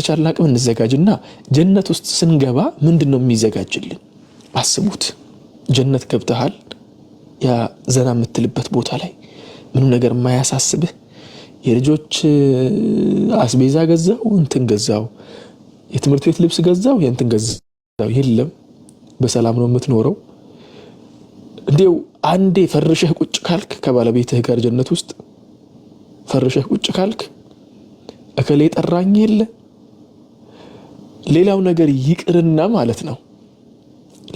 በተቻለ አቅም እንዘጋጅና ጀነት ውስጥ ስንገባ ምንድነው የሚዘጋጅልን? አስቡት። ጀነት ገብተሃል ያ ዘና የምትልበት ቦታ ላይ ምንም ነገር የማያሳስብህ የልጆች አስቤዛ ገዛው እንትን ገዛው የትምህርት ቤት ልብስ ገዛው የእንትን ገዛው የለም በሰላም ነው የምትኖረው። እንዴው አንዴ ፈርሸህ ቁጭ ካልክ ከባለቤትህ ጋር ጀነት ውስጥ ፈርሸህ ቁጭ ካልክ እከሌ ጠራኝ የለ ሌላው ነገር ይቅርና ማለት ነው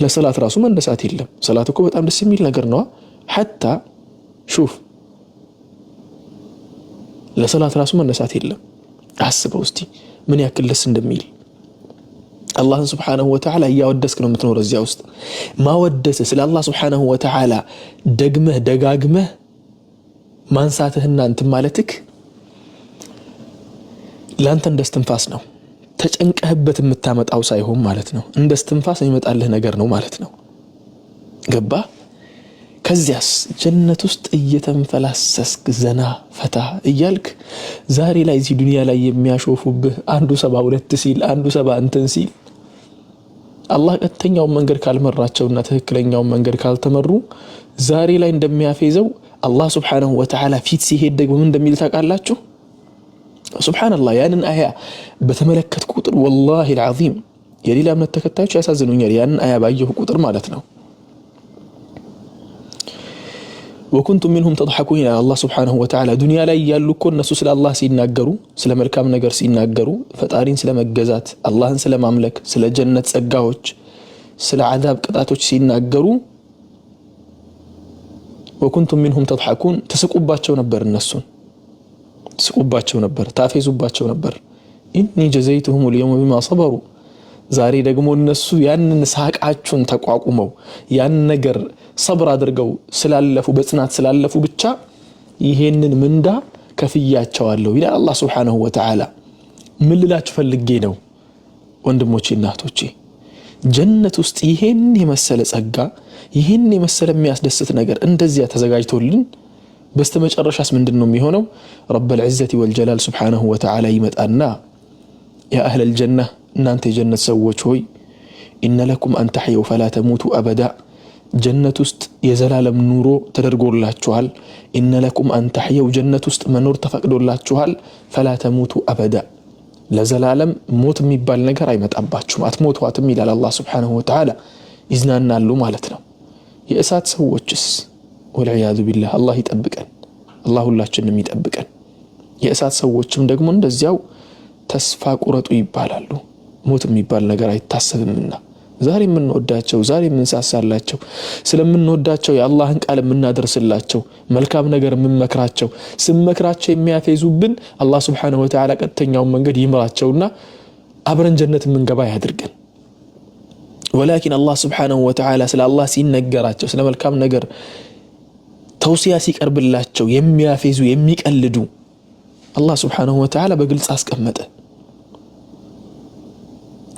ለሰላት ራሱ መነሳት የለም። ሰላት እኮ በጣም ደስ የሚል ነገር ነው። حتى شوف ለሰላት ራሱ መነሳት የለም። አስበው እስቲ ምን ያክል ደስ እንደሚል الله سبحانه وتعالى ያወደስክ ነው የምትኖረው እዚያ ውስጥ ማወደስ ስለ الله سبحانه وتعالى ደግመህ ደጋግመህ ማንሳትህና እንትን ማለትክ ላንተ እንደስትንፋስ ነው ተጨንቀህበት የምታመጣው ሳይሆን ማለት ነው እንደስትንፋስ የሚመጣልህ ነገር ነው ማለት ነው። ገባ? ከዚያስ ጀነት ውስጥ እየተንፈላሰስክ ዘና ፈታ እያልክ ዛሬ ላይ እዚህ ዱንያ ላይ የሚያሾፉብህ አንዱ 72 ሲል አንዱ 70 እንትን ሲል አላህ ቀጥተኛው መንገድ ካልመራቸውና ትክክለኛው መንገድ ካልተመሩ ዛሬ ላይ እንደሚያፈዘው አላህ Subhanahu Wa Ta'ala ፊት ሲሄድ ደግሞ እንደሚል ታውቃላችሁ። ሱብሃንአላህ ያንን አያ በተመለከት ቁጥር والله العظيم የሌላ እምነት ተከታዮች ያሳዝኑኛል። ያንን አያ ባየሁ ቁጥር ማለት ነው وكنتم منهم تضحكون على الله سبحانه وتعالى ዱንያ ላይ ያሉ እኮ እነሱ ስለ አላህ ሲናገሩ ስለ መልካም ነገር ሲናገሩ ፈጣሪን ስለመገዛት አላህን ስለማምለክ ስለ ጀነት ጸጋዎች ስለ عذاب ቅጣቶች ሲናገሩ وكنتم منهم تضحكون ተስቁባቸው ነበር እነሱን ተስቁባቸው ነበር ታፌዙባቸው ነበር إني جزيتهم اليوم بما صبروا ዛሬ ደግሞ እነሱ ያንን ሳቃቸውን ተቋቁመው ያን ነገር صبر አድርገው ስላለፉ በጽናት ስላለፉ ብቻ ይሄንን ምንዳ ከፍያቸዋለሁ ይላል አላህ Subhanahu Wa Ta'ala። ምን ልላችሁ ፈልጌ ነው ወንድሞቼና እህቶቼ ጀነት ውስጥ ይሄን የመሰለ ጸጋ ይሄን የመሰለ የሚያስደስት ነገር እንደዚያ ተዘጋጅቶልን በስተመጨረሻስ ምንድነው የሚሆነው? رب العزة والجلال سبحانه وتعالى ይመጣና يا أهل الجنة እናንተ የጀነት ሰዎች ሆይ إن لكم أن تحيوا فلا تموتوا أبدا ጀነት ውስጥ የዘላለም ኑሮ ተደርጎላችኋል። إن لكم أن تحيوا ጀነት ውስጥ መኖር ተፈቅዶላችኋል። فلا تموتوا أبدا ለዘላለም ሞት የሚባል ነገር አይመጣባችሁም አትሞቱአትም ይላል አላህ Subhanahu Wa Ta'ala። ይዝናናሉ ማለት ነው። የእሳት ሰዎችስ والعياذ بالله الله ይጠብቀን الله ሁላችንም ይጠብቀን። የእሳት ሰዎችም ደግሞ እንደዚያው ተስፋ ቁረጡ ይባላሉ። ሞት የሚባል ነገር አይታሰብምና ዛሬ የምንወዳቸው ዛሬ የምንሳሳላቸው ስለምንወዳቸው የአላህን ቃል የምናደርስላቸው መልካም ነገር የምንመክራቸው ስንመክራቸው የሚያፈዙብን አላህ Subhanahu Wa Ta'ala ቀጥተኛውን መንገድ ይምራቸውና አብረን ጀነት የምንገባ ያድርገን። ولكن الله سبحانه وتعالى ስለ አላህ ሲነገራቸው ስለ መልካም ነገር ተውሲያ ሲቀርብላቸው የሚያፈዙ የሚቀልዱ الله سبحانه وتعالى በግልጽ አስቀመጠ።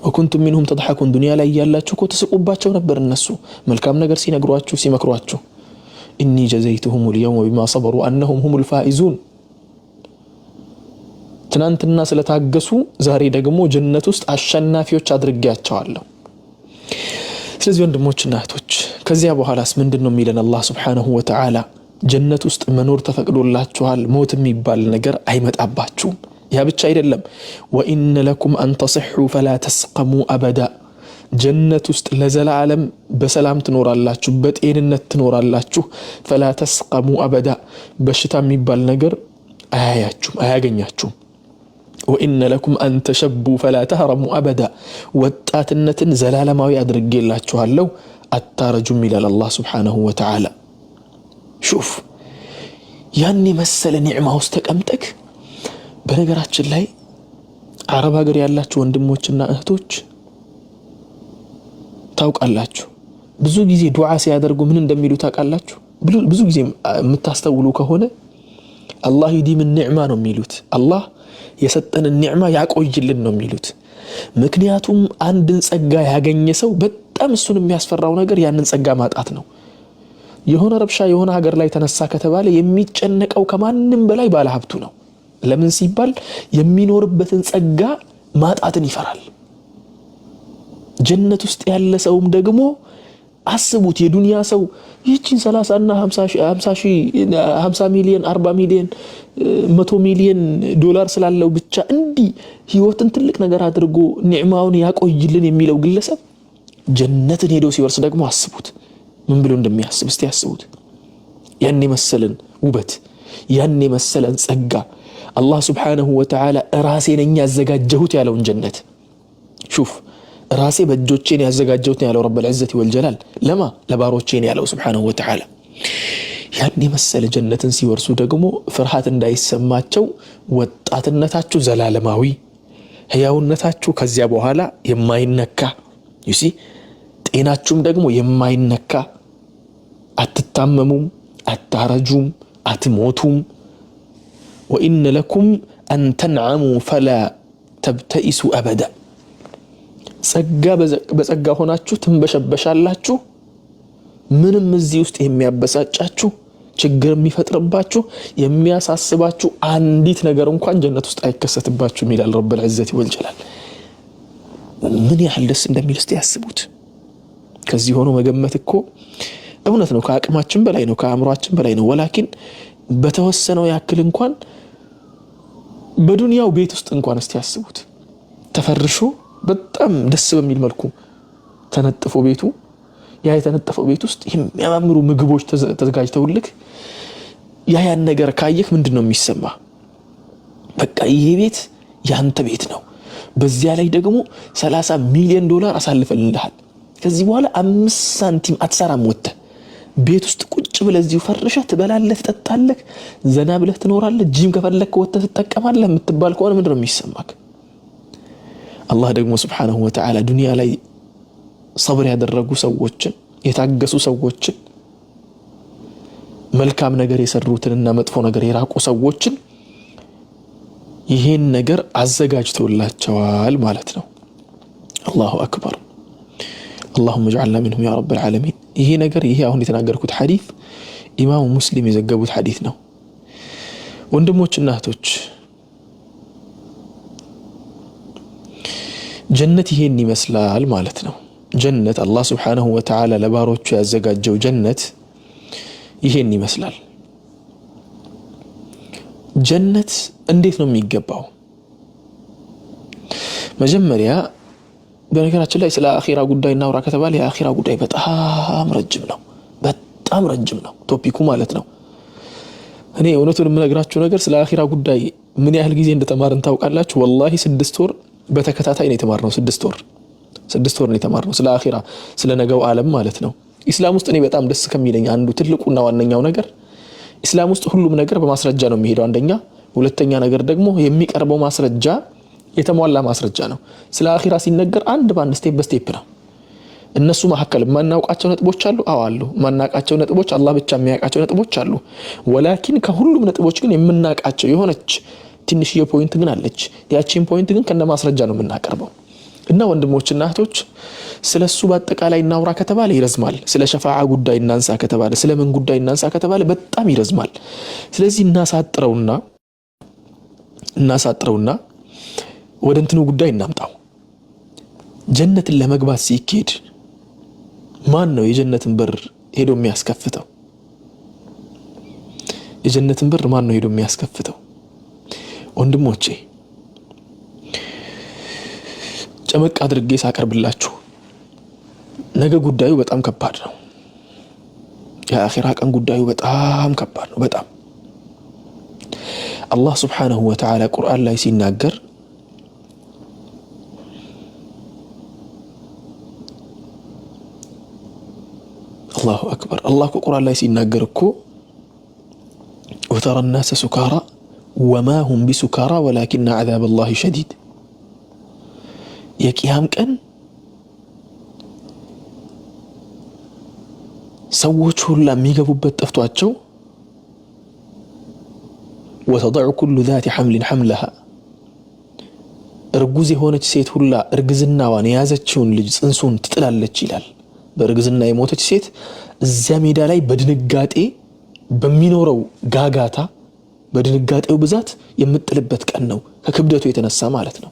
وكنتم منهم تضحكون ዱንያ ላይ ያላችሁ እኮ ተስቁባቸው ነበር እነሱ መልካም ነገር ሲነግሯችሁ ሲመክሯችሁ إني جزيتهم اليوم بما صبروا أنهم هم الفائزون ትናንትና ስለታገሱ ዛሬ ደግሞ ጀነት ውስጥ አሸናፊዎች አድርጌያቸዋለሁ። ስለዚህ ወንድሞችና እህቶች ከዚያ በኋላስ ምንድነው የሚለን አላህ Subhanahu Wa Ta'ala? ጀነት ውስጥ መኖር ተፈቅዶላችኋል ሞት የሚባል ነገር አይመጣባችሁም። ያ ብቻ አይደለም وإن لكم أن تصحوا فلا تسقموا أبدا ጀነት ውስጥ ለዘላለም በሰላም ትኖራላችሁ በጤንነት ትኖራላችሁ። فلا تسقموا أبدا በሽታ የሚባል ነገር አያገኛችሁም። وإن لكم أن تشبوا فلا تهرموا أبدا ወጣትነትን ዘላለማዊ አድርጌላችኋለሁ አታረጁም ይላል አላህ Subhanahu Wa Ta'ala። شوف ያኔ መሰለ ኒዕማ ውስጥ ተቀምጠክ በነገራችን ላይ አረብ ሀገር ያላችሁ ወንድሞችና እህቶች ታውቃላችሁ ብዙ ጊዜ ዱዓ ሲያደርጉ ምን እንደሚሉ ታውቃላችሁ? ብዙ ጊዜ የምታስተውሉ ከሆነ አላህ ይዲም ኒዕማ ነው የሚሉት አላህ የሰጠን ኒዕማ ያቆይልን ነው የሚሉት። ምክንያቱም አንድን ጸጋ ያገኘ ሰው በጣም እሱን የሚያስፈራው ነገር ያንን ጸጋ ማጣት ነው። የሆነ ረብሻ የሆነ ሀገር ላይ ተነሳ ከተባለ የሚጨነቀው ከማንም በላይ ባለ ሀብቱ ነው። ለምን ሲባል የሚኖርበትን ጸጋ ማጣትን ይፈራል። ጀነት ውስጥ ያለ ሰውም ደግሞ አስቡት የዱንያ ሰው ይህችን 30 እና 50 ሚሊዮን 40 ሚሊዮን 100 ሚሊዮን ዶላር ስላለው ብቻ እንዲህ ህይወትን ትልቅ ነገር አድርጎ ኒዕማውን ያቆይልን የሚለው ግለሰብ ጀነትን ሄዶ ሲወርስ ደግሞ አስቡት ምን ብሎ እንደሚያስብ እስቲ አስቡት። ያን መሰለን ውበት ያን መሰለን ጸጋ አላህ Subhanahu Wa Ta'ala ራሴ ነኝ ያዘጋጀሁት ያለውን ጀነት ሹፍ ራሴ በእጆቼን ያዘጋጀሁት ያለው ረብ العزة والجلال ለማ ለባሮቼን ያለው Subhanahu Wa Ta'ala ያን መሰለ ጀነትን ሲወርሱ ደግሞ ፍርሃት እንዳይሰማቸው ወጣትነታችሁ ዘላለማዊ ህያውነታችሁ ከዚያ በኋላ የማይነካ you see ጤናችሁም ደግሞ የማይነካ አትታመሙም አታረጁም አትሞቱም وإن لكم أن تنعموا فلا تبتئسوا أبدا ጸጋ በጸጋ ሆናችሁ ትንበሸበሻላችሁ ምንም እዚህ ውስጥ የሚያበሳጫችሁ ችግር የሚፈጥርባችሁ የሚያሳስባችሁ አንዲት ነገር እንኳን ጀነት ውስጥ አይከሰትባችሁም ይላል ረብ العزة والجلال ምን ያህል ደስ እንደሚል እስቲ ያስቡት። ከዚህ ሆኖ መገመት እኮ እውነት ነው ከአቅማችን በላይ ነው ከአእምሮአችን በላይ ነው ወላኪን በተወሰነው ያክል እንኳን በዱንያው ቤት ውስጥ እንኳን እስቲ ያስቡት ተፈርሾ በጣም ደስ በሚል መልኩ ተነጥፎ ቤቱ ያ የተነጠፈው ቤት ውስጥ የሚያማምሩ ምግቦች ተዘጋጅተውልክ ያን ነገር ካየህ ምንድነው የሚሰማ? በቃ ይሄ ቤት ያንተ ቤት ነው። በዚያ ላይ ደግሞ 30 ሚሊዮን ዶላር አሳልፈልልሃል። ከዚህ በኋላ 5 ሳንቲም አትሰራም ወጥተህ ቤት ውስጥ ቁጭ ብለህ እዚሁ ፈርሸህ ትበላለህ ትጠጣለህ ዘና ብለህ ትኖራለህ ጂም ከፈለክ ወጥተህ ትጠቀማለህ የምትባል ከሆነ ምንድነው የሚሰማክ? አላህ ደግሞ Subhanahu Wa Ta'ala ዱንያ ላይ صبر ያደረጉ ሰዎችን የታገሱ ሰዎችን መልካም ነገር የሰሩትንና መጥፎ ነገር የራቁ ሰዎችን ይሄን ነገር አዘጋጅቶላቸዋል ማለት ነው። አላሁ አክበር اللهم اجعلنا منهم يا رب العالمين። ይሄ ነገር ይሄ አሁን የተናገርኩት ሐዲስ ኢማሙ ሙስሊም የዘገቡት ሐዲስ ነው። ወንድሞችና እህቶች ጀነት ይሄን ይመስላል ማለት ነው። ጀነት አላህ Subhanahu Wa Ta'ala ለባሮቹ ያዘጋጀው ጀነት ይሄን ይመስላል። ጀነት እንዴት ነው የሚገባው? መጀመሪያ በነገራችን ላይ ስለ አኺራ ጉዳይ እናውራ ከተባለ የአኺራ ጉዳይ በጣም ረጅም ነው ቶፒኩ ማለት ነው። እኔ እውነቱን የምነግራችሁ ነገር ስለ አኺራ ጉዳይ ምን ያህል ጊዜ እንደተማርን ታውቃላችሁ? ወላሂ 6 ወር በተከታታይ ነው የተማርነው። 6 ወር ነው የተማርነው ስለ አኺራ ስለ ነገው ዓለም ማለት ነው። ኢስላም ውስጥ እኔ በጣም ደስ ከሚለኝ አንዱ ትልቁና ዋነኛው ነገር ኢስላም ውስጥ ሁሉም ነገር በማስረጃ ነው የሚሄደው አንደኛ። ሁለተኛ ነገር ደግሞ የሚቀርበው ማስረጃ የተሟላ ማስረጃ ነው። ስለ አኺራ ሲነገር አንድ ባንድ ስቴፕ በስቴፕ ነው። እነሱ መሐከል ማናውቃቸው ነጥቦች አሉ። አሉ ማናውቃቸው ነጥቦች አላህ ብቻ የሚያውቃቸው ነጥቦች አሉ። ወላኪን ከሁሉም ነጥቦች ግን የምናውቃቸው የሆነች ትንሽ የፖይንት ግን አለች። ያቺን ፖይንት ግን ከነ ማስረጃ ነው የምናቀርበው። እና ወንድሞችና እህቶች ስለሱ በአጠቃላይ እናውራ ከተባለ ይረዝማል። ስለ ሸፋዓ ጉዳይ እናንሳ ከተባለ ስለ ምን ጉዳይ እናንሳ ከተባለ በጣም ይረዝማል። ስለዚህ እናሳጥረውና ወደ እንትኑ ጉዳይ እናምጣው። ጀነትን ለመግባት ሲኬድ ማን ነው የጀነትን በር ሄዶ የሚያስከፍተው? የጀነትን በር ማን ነው ሄዶ የሚያስከፍተው? ወንድሞቼ ጨመቅ አድርጌ ሳቀርብላችሁ ነገ ጉዳዩ በጣም ከባድ ነው። የአኺራ ቀን ጉዳዩ በጣም ከባድ ነው። በጣም አላህ Subhanahu Wa Ta'ala ቁርአን ላይ ሲናገር አላሁ አክበር አላህ ቁርአን ላይ ሲናገር እኮ وترى الناس سكارى وما هم بسكارى ولكن عذاب الله شديد የቂያም ቀን ሰዎች ሁሉ የሚገቡበት ጠፍቷቸው وتضع كل ذات حمل حملها እርጉዝ የሆነች ሴት ሁሉ እርግዝናዋን የያዘችውን ልጅ ጽንሱን ትጥላለች ይላል። በእርግዝና የሞተች ሴት እዚያ ሜዳ ላይ በድንጋጤ በሚኖረው ጋጋታ በድንጋጤው ብዛት የምትጥልበት ቀን ነው ከክብደቱ የተነሳ ማለት ነው።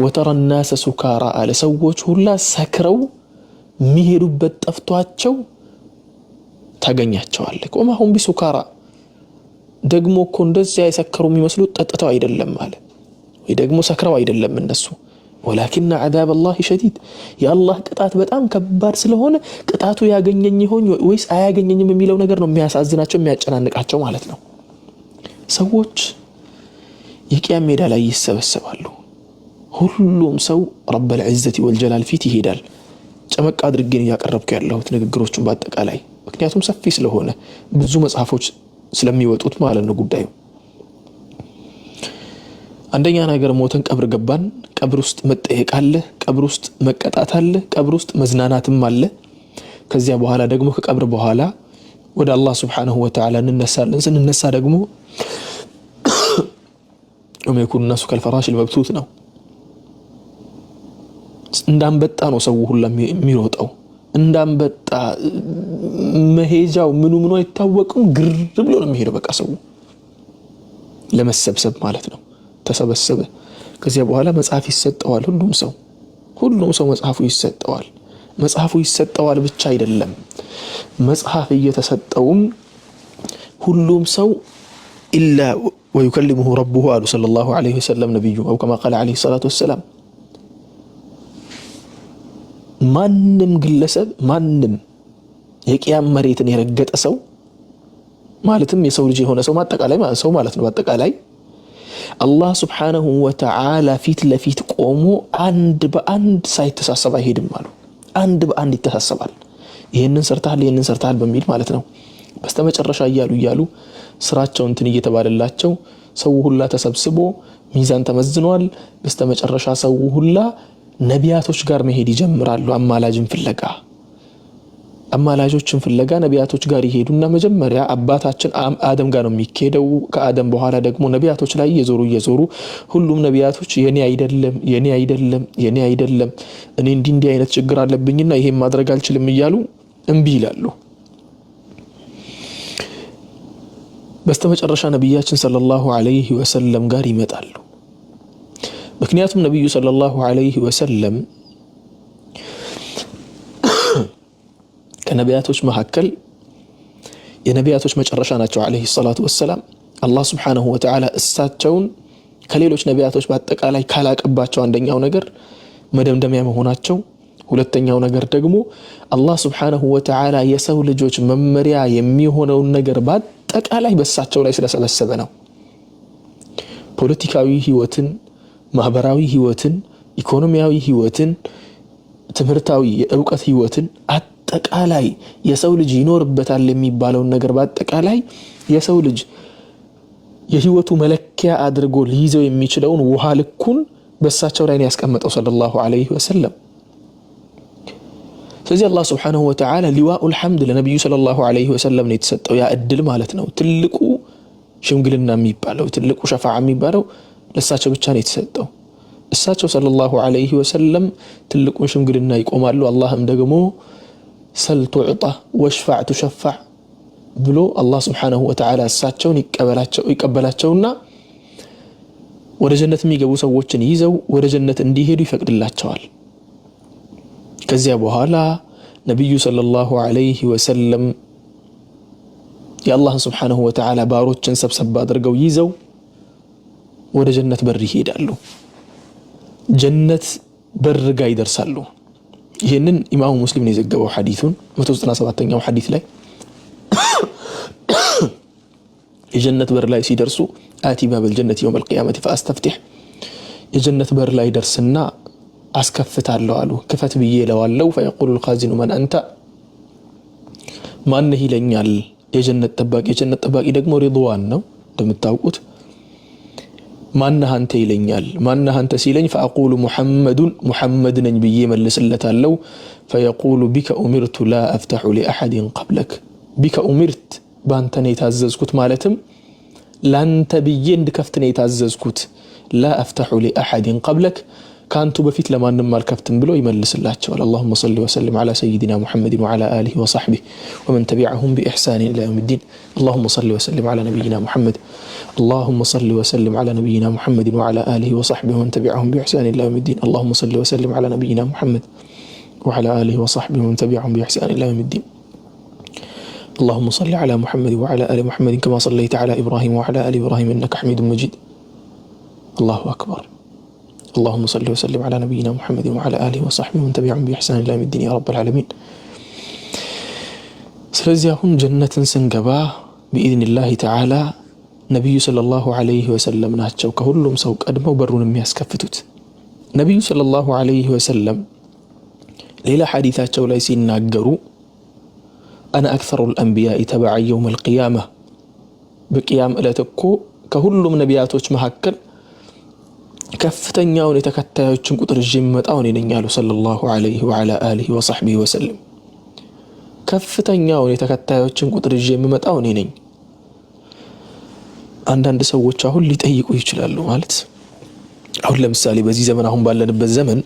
ወተረ الناس سكارى አለ ሰዎች ሁላ ሰክረው የሚሄዱበት ጠፍቷቸው ታገኛቸዋለህ ወማሁም ቢሱካራ ደግሞ እኮ እንደዚያ የሰከሩ የሚመስሉት ጠጥተው አይደለም ማለት ወይ ደግሞ ሰክረው አይደለም እነሱ ولكن عذاب الله شديد يا الله ቅጣት በጣም ከባድ ስለሆነ ቅጣቱ ያገኘኝ ይሆን ወይስ አያገኘኝም የሚለው ነገር ነው የሚያሳዝናቸው የሚያጨናንቃቸው ማለት ነው ሰዎች የቂያም ሜዳ ላይ ይሰበሰባሉ ሁሉም ሰው رب العزة والجلال ፊት ይሄዳል ጨመቅ አድርገን ያቀርብኩ ያለሁት ንግግሮችን በአጠቃላይ ምክንያቱም ሰፊ ስለሆነ ብዙ መጽሐፎች ስለሚወጡት ማለት ነው ጉዳዩ አንደኛ ነገር ሞተን ቀብር ገባን ቀብር ውስጥ መጠየቅ አለ ቀብር ውስጥ መቀጣት አለ ቀብር ውስጥ መዝናናትም አለ ከዚያ በኋላ ደግሞ ከቀብር በኋላ ወደ አላህ Subhanahu Wa Ta'ala እንነሳለን ስንነሳ ደግሞ وميكون الناس كالفراش المبثوث ነው እንዳንበጣ ነው ሰው ሁሉ የሚሮጠው እንዳንበጣ መሄጃው ምኑ አይታወቅም ግር ብሎ ነው የሚሄደው በቃ ሰው ለመሰብሰብ ማለት ነው ተሰበሰበ ከዚያ በኋላ መጽሐፍ ይሰጠዋል ሁሉም ሰው መጽሐፉ ይሰጠዋል ብቻ አይደለም መጽሐፍ እየተሰጠውም ሁሉም ሰው ኢላ ويكلمه ربه صلى الله عليه وسلم نبيه أو كما قال عليه الصلاة والسلام ማንም ግለሰብ ማንም የቂያም መሬትን የረገጠ ሰው ማለትም የሰው ልጅ የሆነ ሰው ማጠቃላይ ሰው ማለት ነው በአጠቃላይ አላህ Subhanahu Wa Ta'ala ፊት ለፊት ቆሞ አንድ በአንድ ሳይተሳሰብ አይሄድም ማለት አንድ በአንድ ይተሳሰባል ይሄንን ሰርታል በሚል ማለት ነው በስተመጨረሻ እያሉ ስራቸው እንትን እየተባለላቸው ሰው ሁላ ተሰብስቦ ሚዛን ተመዝኗል በስተመጨረሻ ሰው ሁላ ነቢያቶች ጋር መሄድ ይጀምራሉ አማላጆችን ፍለጋ ነቢያቶች ጋር ይሄዱና መጀመሪያ አባታችን አደም ጋር ነው የሚሄደው ከአደም በኋላ ደግሞ ነቢያቶች ላይ እየዞሩ ሁሉም ነቢያቶች የኔ አይደለም እኔ እንዲህ አይነት ችግር አለብኝና ይሄን ማድረግ አልችልም እያሉ እንቢ ይላሉ በስተመጨረሻ ነብያችን ሰለላሁ ዐለይሂ ወሰለም ጋር ይመጣሉ ምክንያቱም ነብዩ ሰለላሁ ዐለይሂ ወሰለም ከነቢያቶች መካከል የነቢያቶች መጨረሻ ናቸው ዐለይሂ ሰላቱ ወሰላም አላህ Subhanahu Wa Ta'ala እሳቸውን ከሌሎች ነቢያቶች በአጠቃላይ ካላቀባቸው አንደኛው ነገር መደምደሚያ መሆናቸው ሁለተኛው ነገር ደግሞ አላህ Subhanahu Wa Ta'ala የሰው ልጆች መመሪያ የሚሆነው ነገር በአጠቃላይ በእሳቸው ላይ ስለሰበሰበ ነው ፖለቲካዊ ህይወትን ማህበራዊ ህይወትን ኢኮኖሚያዊ ህይወትን ትምህርታዊ የእውቀት ህይወትን አጠቃላይ የሰው ልጅ ይኖርበታል የሚባለው ነገር በአጠቃላይ የሰው ልጅ የህይወቱ መለኪያ አድርጎ ሊይዘው የሚችለውን ውሃ ልኩን በእሳቸው ላይ ያስቀመጠው ሰለላሁ ዐለይሂ ወሰለም ስለዚህ አላህ Subhanahu Wa Ta'ala ሊዋኡል ሐምድ ለነብዩ ሰለላሁ ዐለይሂ ወሰለም ነው የተሰጠው ያ እድል ማለት ነው ትልቁ ሽምግልና የሚባለው ትልቁ ሸፋዓ የሚባለው ለእሳቸው ብቻ ነው የተሰጠው እሳቸው ሰለላሁ ዐለይሂ ወሰለም ትልቁን ሽምግልና ይቆማሉ አላህም ደግሞ ሰል ቱዕጣ ወሽፋዕ ትሸፋዕ ብሎ አላህ Subhanahu Wa Ta'ala እሳቸውን ይቀበላቸውና ወደ ጀነት የሚገቡ ሰዎችን ይዘው ወደ ጀነት እንዲሄዱ ይፈቅድላቸዋል ከዚያ በኋላ ነብዩ ሰለላሁ ዐለይሂ ወሰለም የአላህ Subhanahu Wa Ta'ala ባሮችን ሰብሰብ አድርገው ይዘው ወደ ጀነት በር ይሄዳሉ ጀነት በር ጋር ይደርሳሉ ይሄንን ኢማሙ ሙስሊም ነው የዘገበው ሐዲሱን 197ኛው ሐዲስ ላይ የጀነት በር ላይ ሲደርሱ አቲ ባበል ጀነት يوم القيامه فاستفتح የጀነት በር ላይ ደርስና አስከፍታለሁ አሉ ክፈት ብዬ ለዋለው فيقول الخازن من انت ማን ይለኛል የጀነት ጠባቂ ደግሞ ሪድዋን ነው እንደምታውቁት ማን አንተ ይለኛል ማን አንተ ሲለኝ فاقول محمد ነኝ ብዬ መልስለታለሁ فيقول بك امرت لا افتح لاحد قبلك بك امرت ባንተ ነው የታዘዝኩት ማለትም ላንተ ብዬ እንድከፍት ነው የታዘዝኩት لا افتح لاحد قبلك كانتو بفيت لما نمال كفتن بلو يملس الله اللهم صل وسلم على سيدنا محمد وعلى آله وصحبه ومن تبعهم بإحسان إلى يوم الدين اللهم صل وسلم على نبينا محمد اللهم صل وسلم على نبينا محمد وعلى آله وصحبه ومن تبعهم بإحسان إلى يوم الدين اللهم صل وسلم على نبينا محمد وعلى آله وصحبه ومن تبعهم بإحسان إلى يوم الدين اللهم صل على محمد وعلى آل محمد كما صليت على إبراهيم وعلى آل إبراهيم إنك حميد مجيد الله أكبر اللهم صل وسلم على نبينا محمد وعلى آله وصحبه ومن تبعهم بإحسان إلى يوم الدين يا رب العالمين ስለዚህ አሁን ጀነትን ስንገባ بإذن الله تعالى ነብዩ ሰለላሁ ዐለይሂ ወሰለም ናቸው ከሁሉም ሰው ቀድመው በሩን የሚያስከፍቱት ነብዩ ሰለላሁ ዐለይሂ ወሰለም ሌላ ሐዲታቸው ላይ ሲናገሩ أنا أكثر الأنبياء تبعا يوم القيامة بقيام ألتكو كهلم نبياتوش مهكل كفتنياون يتكتايوچن ቁጥር ጅመጣውን ይነኛሉ ሰለላሁ ዐለይሂ ወዐላ አሊሂ ወሰህቢሂ ወሰለም ከፍተኛውን የተከታዮችን ቁጥር ጅመጣውን ይነኝ አንዳንድ ሰዎች አሁን ሊጠይቁ ይችላሉ ማለት አሁን ለምሳሌ በዚህ ዘመን አሁን ባለንበት ዘመን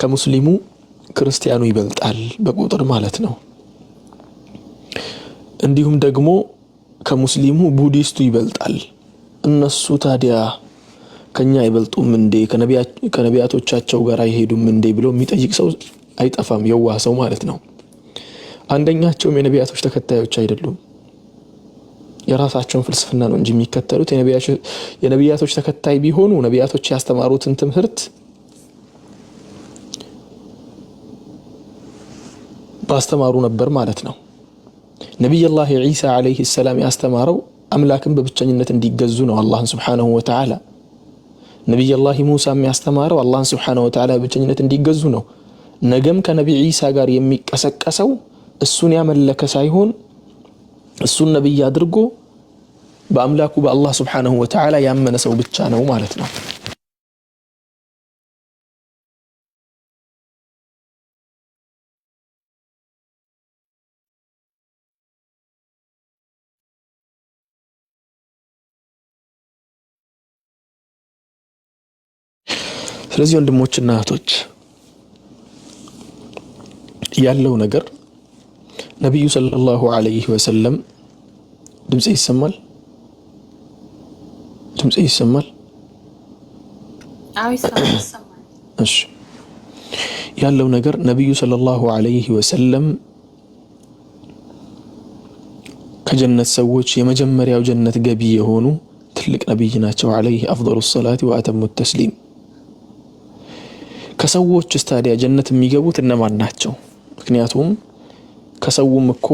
ከሙስሊሙ ክርስቲያኑ ይበልጣል በቁጥር ማለት ነው እንዲሁም ደግሞ ከሙስሊሙ ቡዲስቱ ይበልጣል እነሱ ታዲያ ከኛ ይበልጡም እንዴ ከነቢያቶቻቸው ጋር አይሄዱም እንዴ ብሎ የሚጠይቅ ሰው አይጠፋም የዋህ ሰው ማለት ነው አንደኛቸውም የነቢያቶች ተከታዮች አይደሉም የራሳቸውን ፍልስፍና ነው እንጂ የሚከተሉት የነቢያቶች ተከታይ ቢሆኑ ነቢያቶች ያስተማሩትን ትምህርት ባስተማሩ ነበር ማለት ነው ነብይ አላህ ኢሳ አለይሂ ሰላም ያስተማረው አምላክን በብቸኝነት እንዲገዙ ነው አላህን Subhanahu Wa Ta'ala ነብይ አላህ ሙሳ ያስተማረው አላህን Subhanahu Wa Ta'ala በብቸኝነት እንዲገዙ ነው ነገም ከነብይ ኢሳ ጋር የሚቀሰቀሰው እሱን ያመለከ ሳይሆን እሱን ነብይ አድርጎ በአምላኩ በአላህ Subhanahu Wa Ta'ala ያመነ ሰው ብቻ ነው ማለት ነው ስለዚህ ወንድሞችና እህቶች ያለው ነገር ነብዩ ሰለላሁ ዐለይሂ ወሰለም ድምጽ ይሰማል አዎ ይሰማል እሺ ያለው ነገር ነብዩ ሰለላሁ ዐለይሂ ወሰለም ከጀነት ሰዎች የመጀመሪያው ጀነት ገቢ የሆኑ ትልቅ ነብይ ናቸው ዐለይሂ አፍضل الصلاه واتم التسليم ከሰዎች ታዲያ ጀነት የሚገቡት እነማን ናቸው ምክንያቱም ከሰውም እኮ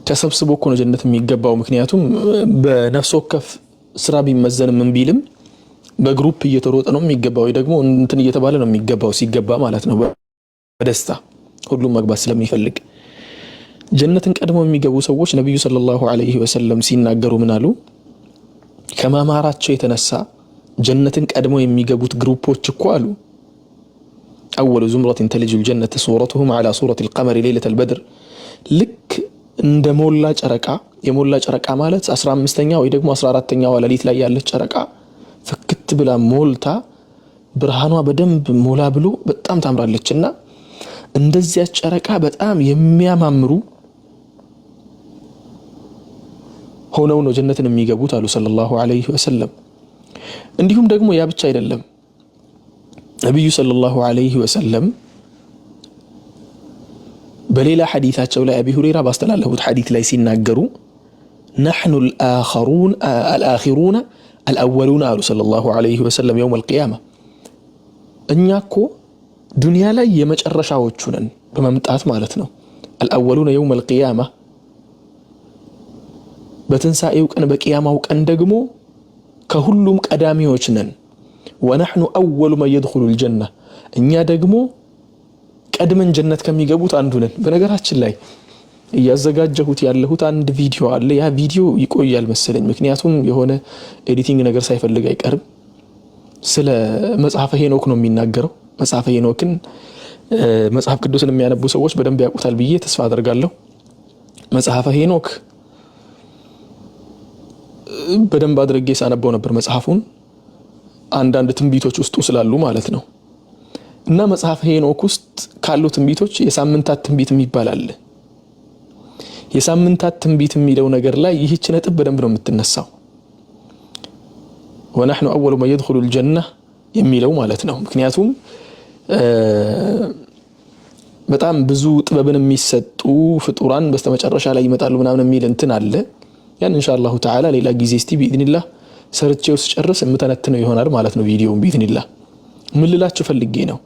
ተሰብስቦ እኮ ነው ጀነት የሚገባው ምክንያቱም በነፍስ ወከፍ ስራ ቢመዘን ምን ቢልም በግሩፕ እየተሮጠ ነው የሚገባው ወይ ደግሞ እንትን እየተባለ ነው የሚገባው ሲገባ ማለት ነው በደስታ ሁሉም መግባት ስለሚፈልግ ጀነትን ቀድሞ የሚገቡ ሰዎች ነብዩ ሰለላሁ ዐለይሂ ወሰለም ሲናገሩ ምን አሉ ከማማራቸው የተነሳ ጀነትን ቀድመው የሚገቡት ግሩፖች እኮ አሉ اول زمره تلج الجنه صورتهم على صوره القمر ليله البدر ልክ እንደ ሞላ ጨረቃ የሞላ ጨረቃ ማለት 15ኛ ወይ ደግሞ 14ኛው ሌሊት ላይ ያለች ጨረቃ ፍክት ብላ ሞልታ ብርሃኗ በደንብ ሞላ ብሎ በጣም ታምራለችና እንደዚያ ጨረቃ በጣም የሚያማምሩ ሆነው ነው ጀነትን የሚገቡት አሉ ሰለላሁ ዐለይሂ ወሰለም እንዲሁም ደግሞ ያ ብቻ አይደለም ነብዩ ሰለላሁ ዐለይሂ ወሰለም በሌላ ሐዲታቸው ላይ አቢ ሁረይራ ባስተላለፉት ሐዲት ላይ ሲናገሩ نحن الآخرون الأولون አሉ ሰለላሁ ዐለይሂ ወሰለም يوم القيامة እኛ እኮ ዱንያ ላይ የመጨረሻዎቹ ነን በመምጣት ማለት ነው الأولون يوم القيامة በትንሳኤው ቀን በቂያማው ቀን ደግሞ ከሁሉም ቀዳሚዎች ነን ونحن أول من يدخل الجنة እኛ ደግሞ ቀድመን ጀነት ከሚገቡት አንዱ ነን በነገራችን ላይ ያዘጋጀሁት ያለሁት አንድ ቪዲዮ አለ ያ ቪዲዮ ይቆያል መሰለኝ ምክንያቱም የሆነ ኤዲቲንግ ነገር ሳይፈልግ አይቀርም ስለ መጽሐፈ ሄኖክ ነው የሚናገረው መጽሐፈ ሄኖክን መጽሐፍ ቅዱስን የሚያነቡ ሰዎች በደንብ ያውቁታል ብዬ ተስፋ አደርጋለሁ መጽሐፈ ሄኖክ በደንብ አድርጌ ሳነበው ነበር መጽሐፉን አንዳንድ ትንቢቶች ውስጡ ስላሉ ማለት ነው። እና መጽሐፍ ሄኖክ ውስጥ ካሉ ትንቢቶች የሳምንታት ትንቢት የሚባል አለ። የሳምንታት ትንቢት የሚለው ነገር ላይ ይህች ነጥብ በደንብ ነው የምትነሳው። ወነሕኑ አወሉ መን የድኹሉ الجنة የሚለው ማለት ነው። ምክንያቱም በጣም ብዙ ጥበብን የሚሰጡ ፍጡራን በስተመጨረሻ ላይ ይመጣሉ ምናምን የሚል እንትን አለ። ያን ኢንሻአላሁ ተዓላ ሌላ ጊዜ እስቲ ቢኢዝኒላህ ሰርቼው ስጨርስ የምተነትነው ይሆናል ማለት ነው ቪዲዮውን ቢኢዝኒላህ። ምን ልላችሁ ፈልጌ ነው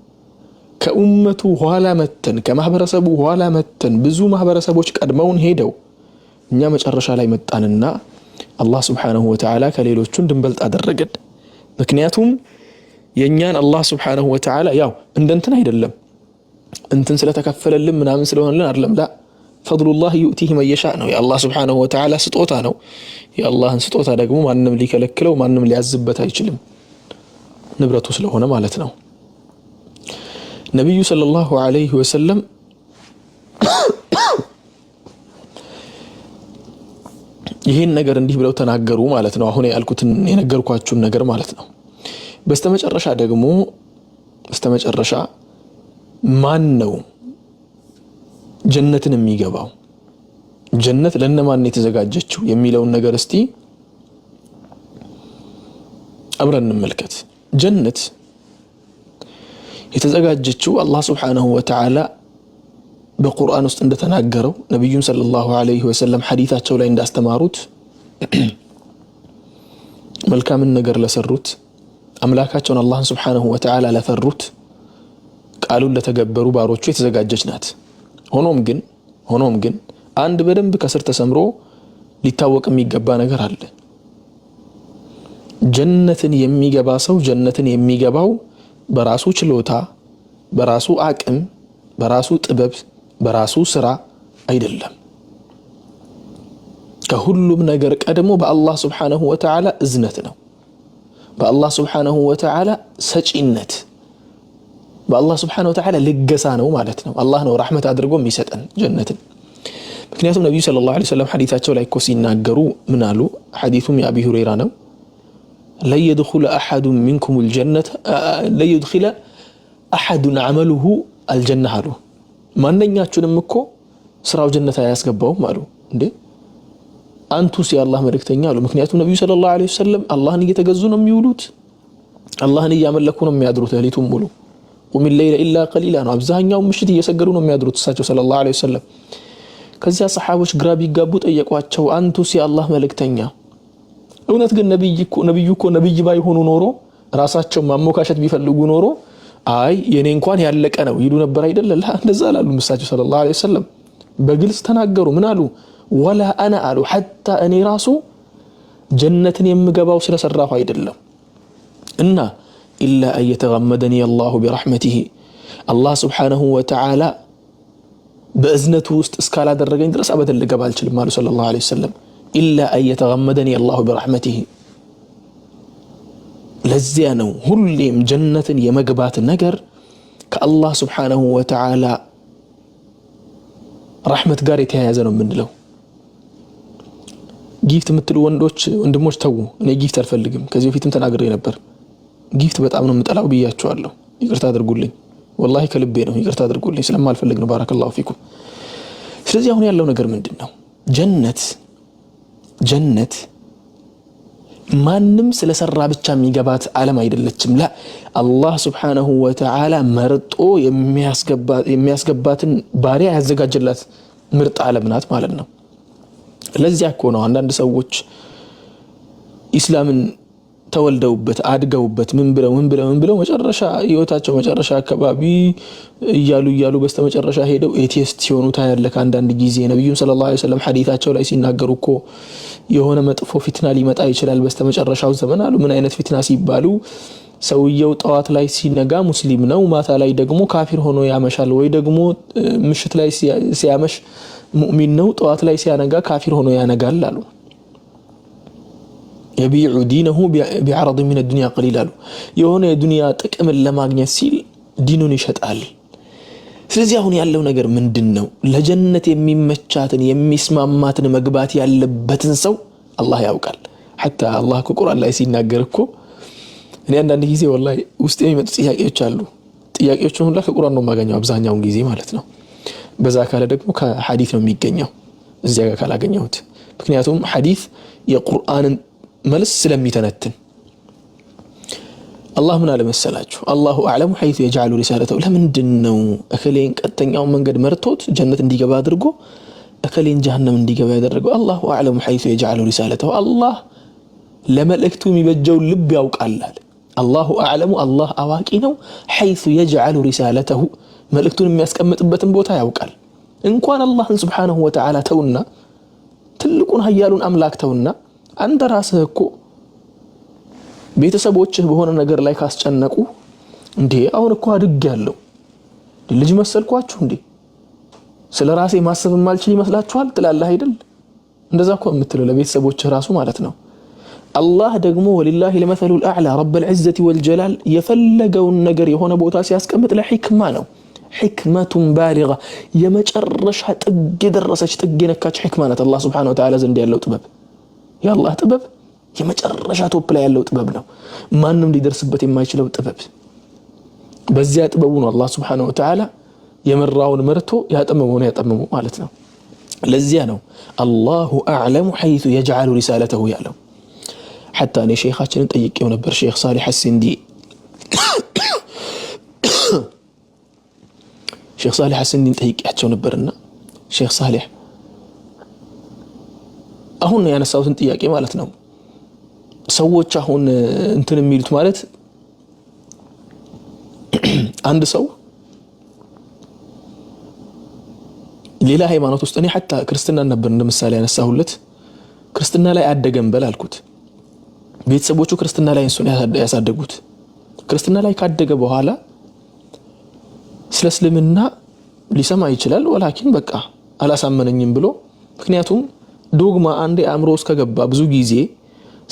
ከኡመቱ ኋላ መተን ከማህበረሰቡ ኋላ መተን ብዙ ማህበረሰቦች ቀድመውን ሄደው እኛ መጨረሻ ላይ መጣንና አላህ Subhanahu Wa Ta'ala ከሌሎቹ እንድንበልጥ አደረገን። ምክንያቱም የኛን አላህ Subhanahu Wa Ta'ala ያው እንደንትን አይደለም እንትን ስለተከፈለልን ምናምን ስለሆነልን አይደለም ላ ፈድሉላህ يؤتيه من يشاء ነው የአላህ Subhanahu Wa Ta'ala ስጦታ ነው። የአላህን ስጦታ ደግሞ ማንንም ሊከለክለው ማንንም ሊያዝበት አይችልም ንብረቱ ስለሆነ ማለት ነው። ነብዩ ሰለላሁ ዐለይሂ ወሰለም ይሄን ነገር እንዲህ ብለው ተናገሩ ማለት ነው። አሁን ያልኩትን የነገርኳችሁን ነገር ማለት ነው። በስተመጨረሻ ደግሞ በስተመጨረሻ ማን ነው ጀነትን የሚገባው? ጀነት ለነማን የተዘጋጀችው የሚለውን ነገር እስቲ አብረን እንመልከት። ጀነት የተዘጋጀችው አላህ Subhanahu Wa Ta'ala በቁርአን ውስጥ እንደተናገረው ነብዩም ሰለላሁ ዐለይሂ ወሰለም ሐዲታቸው ላይ እንዳስተማሩት መልካምን ነገር ለሰሩት አምላካቸውን አላህን Subhanahu Wa Ta'ala ለፈሩት ቃሉን ለተገበሩ ባሮቹ የተዘጋጀች ናት። ሆኖም ግን አንድ በደንብ ከስር ተሰምሮ ሊታወቅ የሚገባ ነገር አለ። ጀነትን የሚገባ ሰው ጀነትን የሚገባው በራሱ ችሎታ፣ በራሱ አቅም፣ በራሱ ጥበብ፣ በራሱ ስራ አይደለም። ከሁሉም ነገር ቀድሞ በአላህ Subhanahu Wa Ta'ala እዝነት ነው። በአላህ Subhanahu Wa Ta'ala ሰጪነት፣ በአላህ Subhanahu Wa Ta'ala ልገሳ ነው ማለት ነው። አላህ ነው ረሕመት አድርጎ የሚሰጠን ጀነትን። ምክንያቱም ነብዩ ሰለላሁ ዐለይሂ ወሰለም ሐዲታቸው ላይ እኮ ሲናገሩ ምን አሉ? ሐዲቱም የአቢ ሁረይራ ነው። ለን የድኹለ አሐዱ ሚንኩም الجنة ለን የድኺለ አሐዱ عمله الجنة አሉ። ማንኛችሁንም እኮ ስራው ጀነት አያስገባውም አሉ። እንዴ አንቱስ የአላህ መልእክተኛ አሉ። ምክንያቱም ነብዩ ሰለላሁ ዐለይሂ ወሰለም አላህን እየተገዙ ነው የሚውሉት፣ አላህን እያመለኩ ነው የሚያድሩት ሌሊቱን ሙሉ። ቁም الليل الا قليلا ነው አብዛኛው ምሽት እየሰገዱ ነው የሚያድሩት እሳቸው ሰለላሁ ዐለይሂ ወሰለም። ከዚያ ሰሃቦች ግራ ቢጋቡ ጠየቋቸው፣ አንቱስ የአላህ መልእክተኛ እውነት ግን ነብዩ እኮ ነብይ ባይሆኑ ኖሮ ራሳቸው ማሞካሸት ቢፈልጉ ኖሮ አይ የኔ እንኳን ያለቀ ነው ይሉ ነበር አይደል? እንደዛ አላሉ እሳቸው ሰለላሁ ዐለይሂ ወሰለም በግልጽ ተናገሩ። ምን አሉ? ወላ አና አሉ ሐታ እኔ ራሱ ጀነትን የምገባው ስለሰራሁ አይደለም እና ኢላ አየተገመደኒ አላሁ ቢረሕመቲሂ አላህ Subhanahu Wa Ta'ala በእዝነቱ ውስጥ እስካላደረገኝ ድረስ አበደል ልገባ አልችልም አሉ ሰለላሁ ዐለይሂ ወሰለም። ኢላ አየተገመደኒ አላሁ ቢረሕመቲሂ ለዚያ ነው ሁሌም ጀነትን የመግባት ነገር ከአላህ Subhanahu Wa Ta'ala ረሕመት ጋር የተያያዘ ነው የምንለው። ጊፍት የምትሉ ወንድሞች ተው፣ እኔ ጊፍት አልፈልግም። ከዚህ በፊትም ተናግሬ ነበር። ጊፍት በጣም ነው የምጠላው ብያችኋለሁ። ይቅርታ አድርጉልኝ፣ ወላሂ ከልቤ ነው። ይቅርታ አድርጉልኝ ስለማልፈልግ ነው። ባረከላሁ ፊኩም። ስለዚህ አሁን ያለው ነገር ምንድነው? ጀነት ማንም ስለሰራ ብቻ የሚገባት ዓለም አይደለችም። ላ አላህ Subhanahu Wa Ta'ala መርጦ የሚያስገባትን ባሪያ ያዘጋጀላት ምርጥ ዓለም ናት ማለት ነው። ለዚያ እኮ ነው አንዳንድ ሰዎች ኢስላምን ተወልደውበት አድገውበት ምን ብለው መጨረሻ ህይወታቸው መጨረሻ አካባቢ እያሉ በስተመጨረሻ ሄደው ኤቲስት ሲሆኑ ታያለህ። አንዳንድ ጊዜ ነብዩ ሰለላሁ ዐለይሂ ወሰለም ሐዲታቸው ላይ ሲናገሩ እኮ የሆነ መጥፎ ፊትና ሊመጣ ይችላል በስተመጨረሻው ዘመን አሉ። ምን አይነት ፊትና ሲባሉ ሰውየው ጠዋት ላይ ሲነጋ ሙስሊም ነው፣ ማታ ላይ ደግሞ ካፊር ሆኖ ያመሻል፣ ወይ ደግሞ ምሽት ላይ ሲያመሽ ሙእሚን ነው፣ ጠዋት ላይ ሲያነጋ ካፊር ሆኖ ያነጋል አሉ። يبيع دينه بعرض من الدنيا قليل አሉ። የሆነ የዱንያ ጥቅምን ለማግኘት ሲል ዲኑን ይሸጣል። ስለዚህ አሁን ያለው ነገር ምንድነው? ለጀነት የሚመቻትን የሚስማማትን መግባት ያለበትን ሰው አላህ ያውቃል። حتى الله كقرآن لا يسيناገርኮ እኔ አንዳንድ ጊዜ ወላሂ ውስጥ የሚመጡ ጥያቄዎች አሉ ጥያቄዎቹን ሁሉ ከቁርአን ነው ማገኘው አብዛኛውን ጊዜ ማለት ነው በዛ ካለ ደግሞ ከሐዲስ ነው የሚገኘው እዚያ ጋር ካላገኘሁት ምክንያቱም ሐዲስ የቁርአንን መልስ ስለሚተነትን الله من على مسلاችሁ الله اعلم حيث يجعل رسالته ለምንድነው እከሌን ቀጥተኛው መንገድ መርቶት ጀነት እንዲገባ አድርጎ እከሌን ጀሃነም እንዲገባ ያደረገው الله اعلم حيث يجعل رسالته الله ለመልእክቱ የሚበጀው ልብ ያውቃል الله اعلم الله አዋቂ ነው حيث يجعل رسالته መልእክቱን የሚያስቀምጥበትን ቦታ ያውቃል እንኳን አላህን Subhanahu Wa Ta'ala ተውና ትልቁን ኃያሉን አምላክ ተውና አንተ ራስህ እኮ ቤተሰቦችህ በሆነ ነገር ላይ ካስጨነቁ እንዴ አሁን እኮ አድግ ያለው ልጅ መሰልኳችሁ እንዴ ስለራሴ ማሰብ ማልችል ይመስላችኋል ትላለህ አይደል እንደዛ እኮ የምትለው ለቤተሰቦችህ ራሱ ማለት ነው الله ደግሞ ወሊላሂ ለመሰሉ الأعلى رب العزة والجلال የፈለገውን ነገር የሆነ ቦታ ሲያስቀምጥ ለሂክማ ነው حكمة بالغة የመጨረሻ ጥግ የደረሰች ጥግ የነካች ሂክማ ናት الله سبحانه وتعالى ዘንድ ያለው ጥበብ ያ الله ጥበብ የመጨረሻ ቶፕ ላይ ያለው ጥበብ ነው ማንንም ሊደርስበት የማይችለው ጥበብ በዚያ ጥበቡ ነው الله سبحانه وتعالى የመራውን መርቶ ያጠመመውን ያጠመመው ማለት ነው ለዚያ ነው الله أعلم حيث يجعل رسالته ያለው حتى እኔ ሼኻችንን ጠይቄው ነበር ሼኽ صالح السندي ሼኽ صالح السندي ጠይቄያቸው ነበርና ሼኽ صالح አሁን ያነሳውትን ጥያቄ ማለት ነው ሰዎች አሁን እንትን የሚሉት ማለት አንድ ሰው ሌላ ሃይማኖት ውስጥ እኔ حتى ክርስትና ነበር እንደምሳሌ ያነሳሁለት ክርስትና ላይ አደገም በላልኩት ቤተሰቦቹ ክርስትና ላይ እሱን ያሳደጉት ክርስትና ላይ ካደገ በኋላ ስለስልምና ሊሰማ ይችላል ወላኪን በቃ አላሳመነኝም ብሎ ምክንያቱም ዶግማ አንዴ አእምሮ ውስጥ ከገባ ብዙ ጊዜ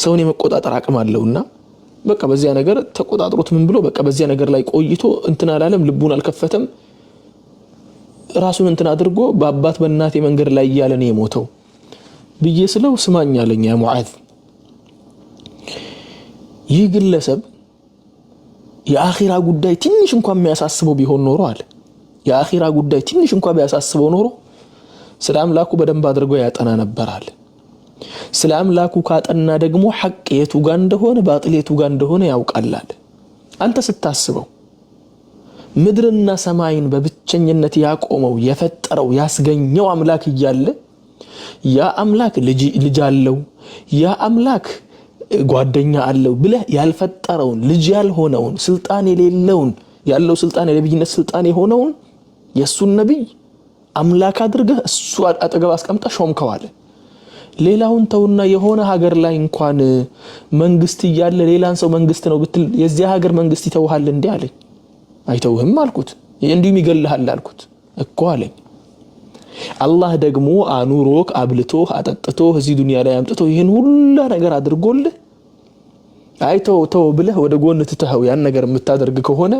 ሰውን የመቆጣጠር አቅም አለውና በቃ በዚያ ነገር ተቆጣጥሮት ምን ብሎ በቃ በዚያ ነገር ላይ ቆይቶ እንትና አላለም ልቡን አልከፈተም ራሱን እንትና አድርጎ በአባት በእናቴ መንገድ ላይ ያለ ነው የሞተው በየስለው ስማኛ አለኝ ያ ሙዓዝ ይህ ግለሰብ የአኺራ ጉዳይ ትንሽ እንኳን የሚያሳስበው ቢሆን ኖሮ አለ የአኺራ ጉዳይ ትንሽ እንኳን ቢያሳስበው ኖሮ ስለ አምላኩ በደንብ አድርጎ ያጠና ነበር አለ ስለ አምላኩ ካጠና ደግሞ ሐቅ የቱ ጋር እንደሆነ ባጥል የቱ ጋር እንደሆነ ያውቃል አለ አንተ ስታስበው ምድርና ሰማይን በብቸኝነት ያቆመው የፈጠረው ያስገኘው አምላክ እያለ ያ አምላክ ልጅ አለው ያ አምላክ ጓደኛ አለው ብለህ ያልፈጠረውን ልጅ ያልሆነውን ስልጣን የሌለውን ያለው ስልጣን የነብይነት ስልጣን የሆነውን የሱን ነብይ አምላክ አድርገህ እሱ አጠገብ አስቀምጣ ሾምከው አለ ሌላውን ተውና የሆነ ሀገር ላይ እንኳን መንግስት ያለ ሌላን ሰው መንግስት ነው ብትል የዚያ ሀገር መንግስት ይተውሃል እንዴ አለኝ አይተውህም አልኩት እንዲሁም ይገልሃል አልኩት እኮ አለኝ አላህ ደግሞ አኑሮክ አብልቶህ አጠጥቶህ እዚህ ዱንያ ላይ አምጥቶ ይሄን ሁሉ ነገር አድርጎልህ አይተው ተው ብለህ ወደ ጎን ትተኸው ያን ነገር የምታደርግ ከሆነ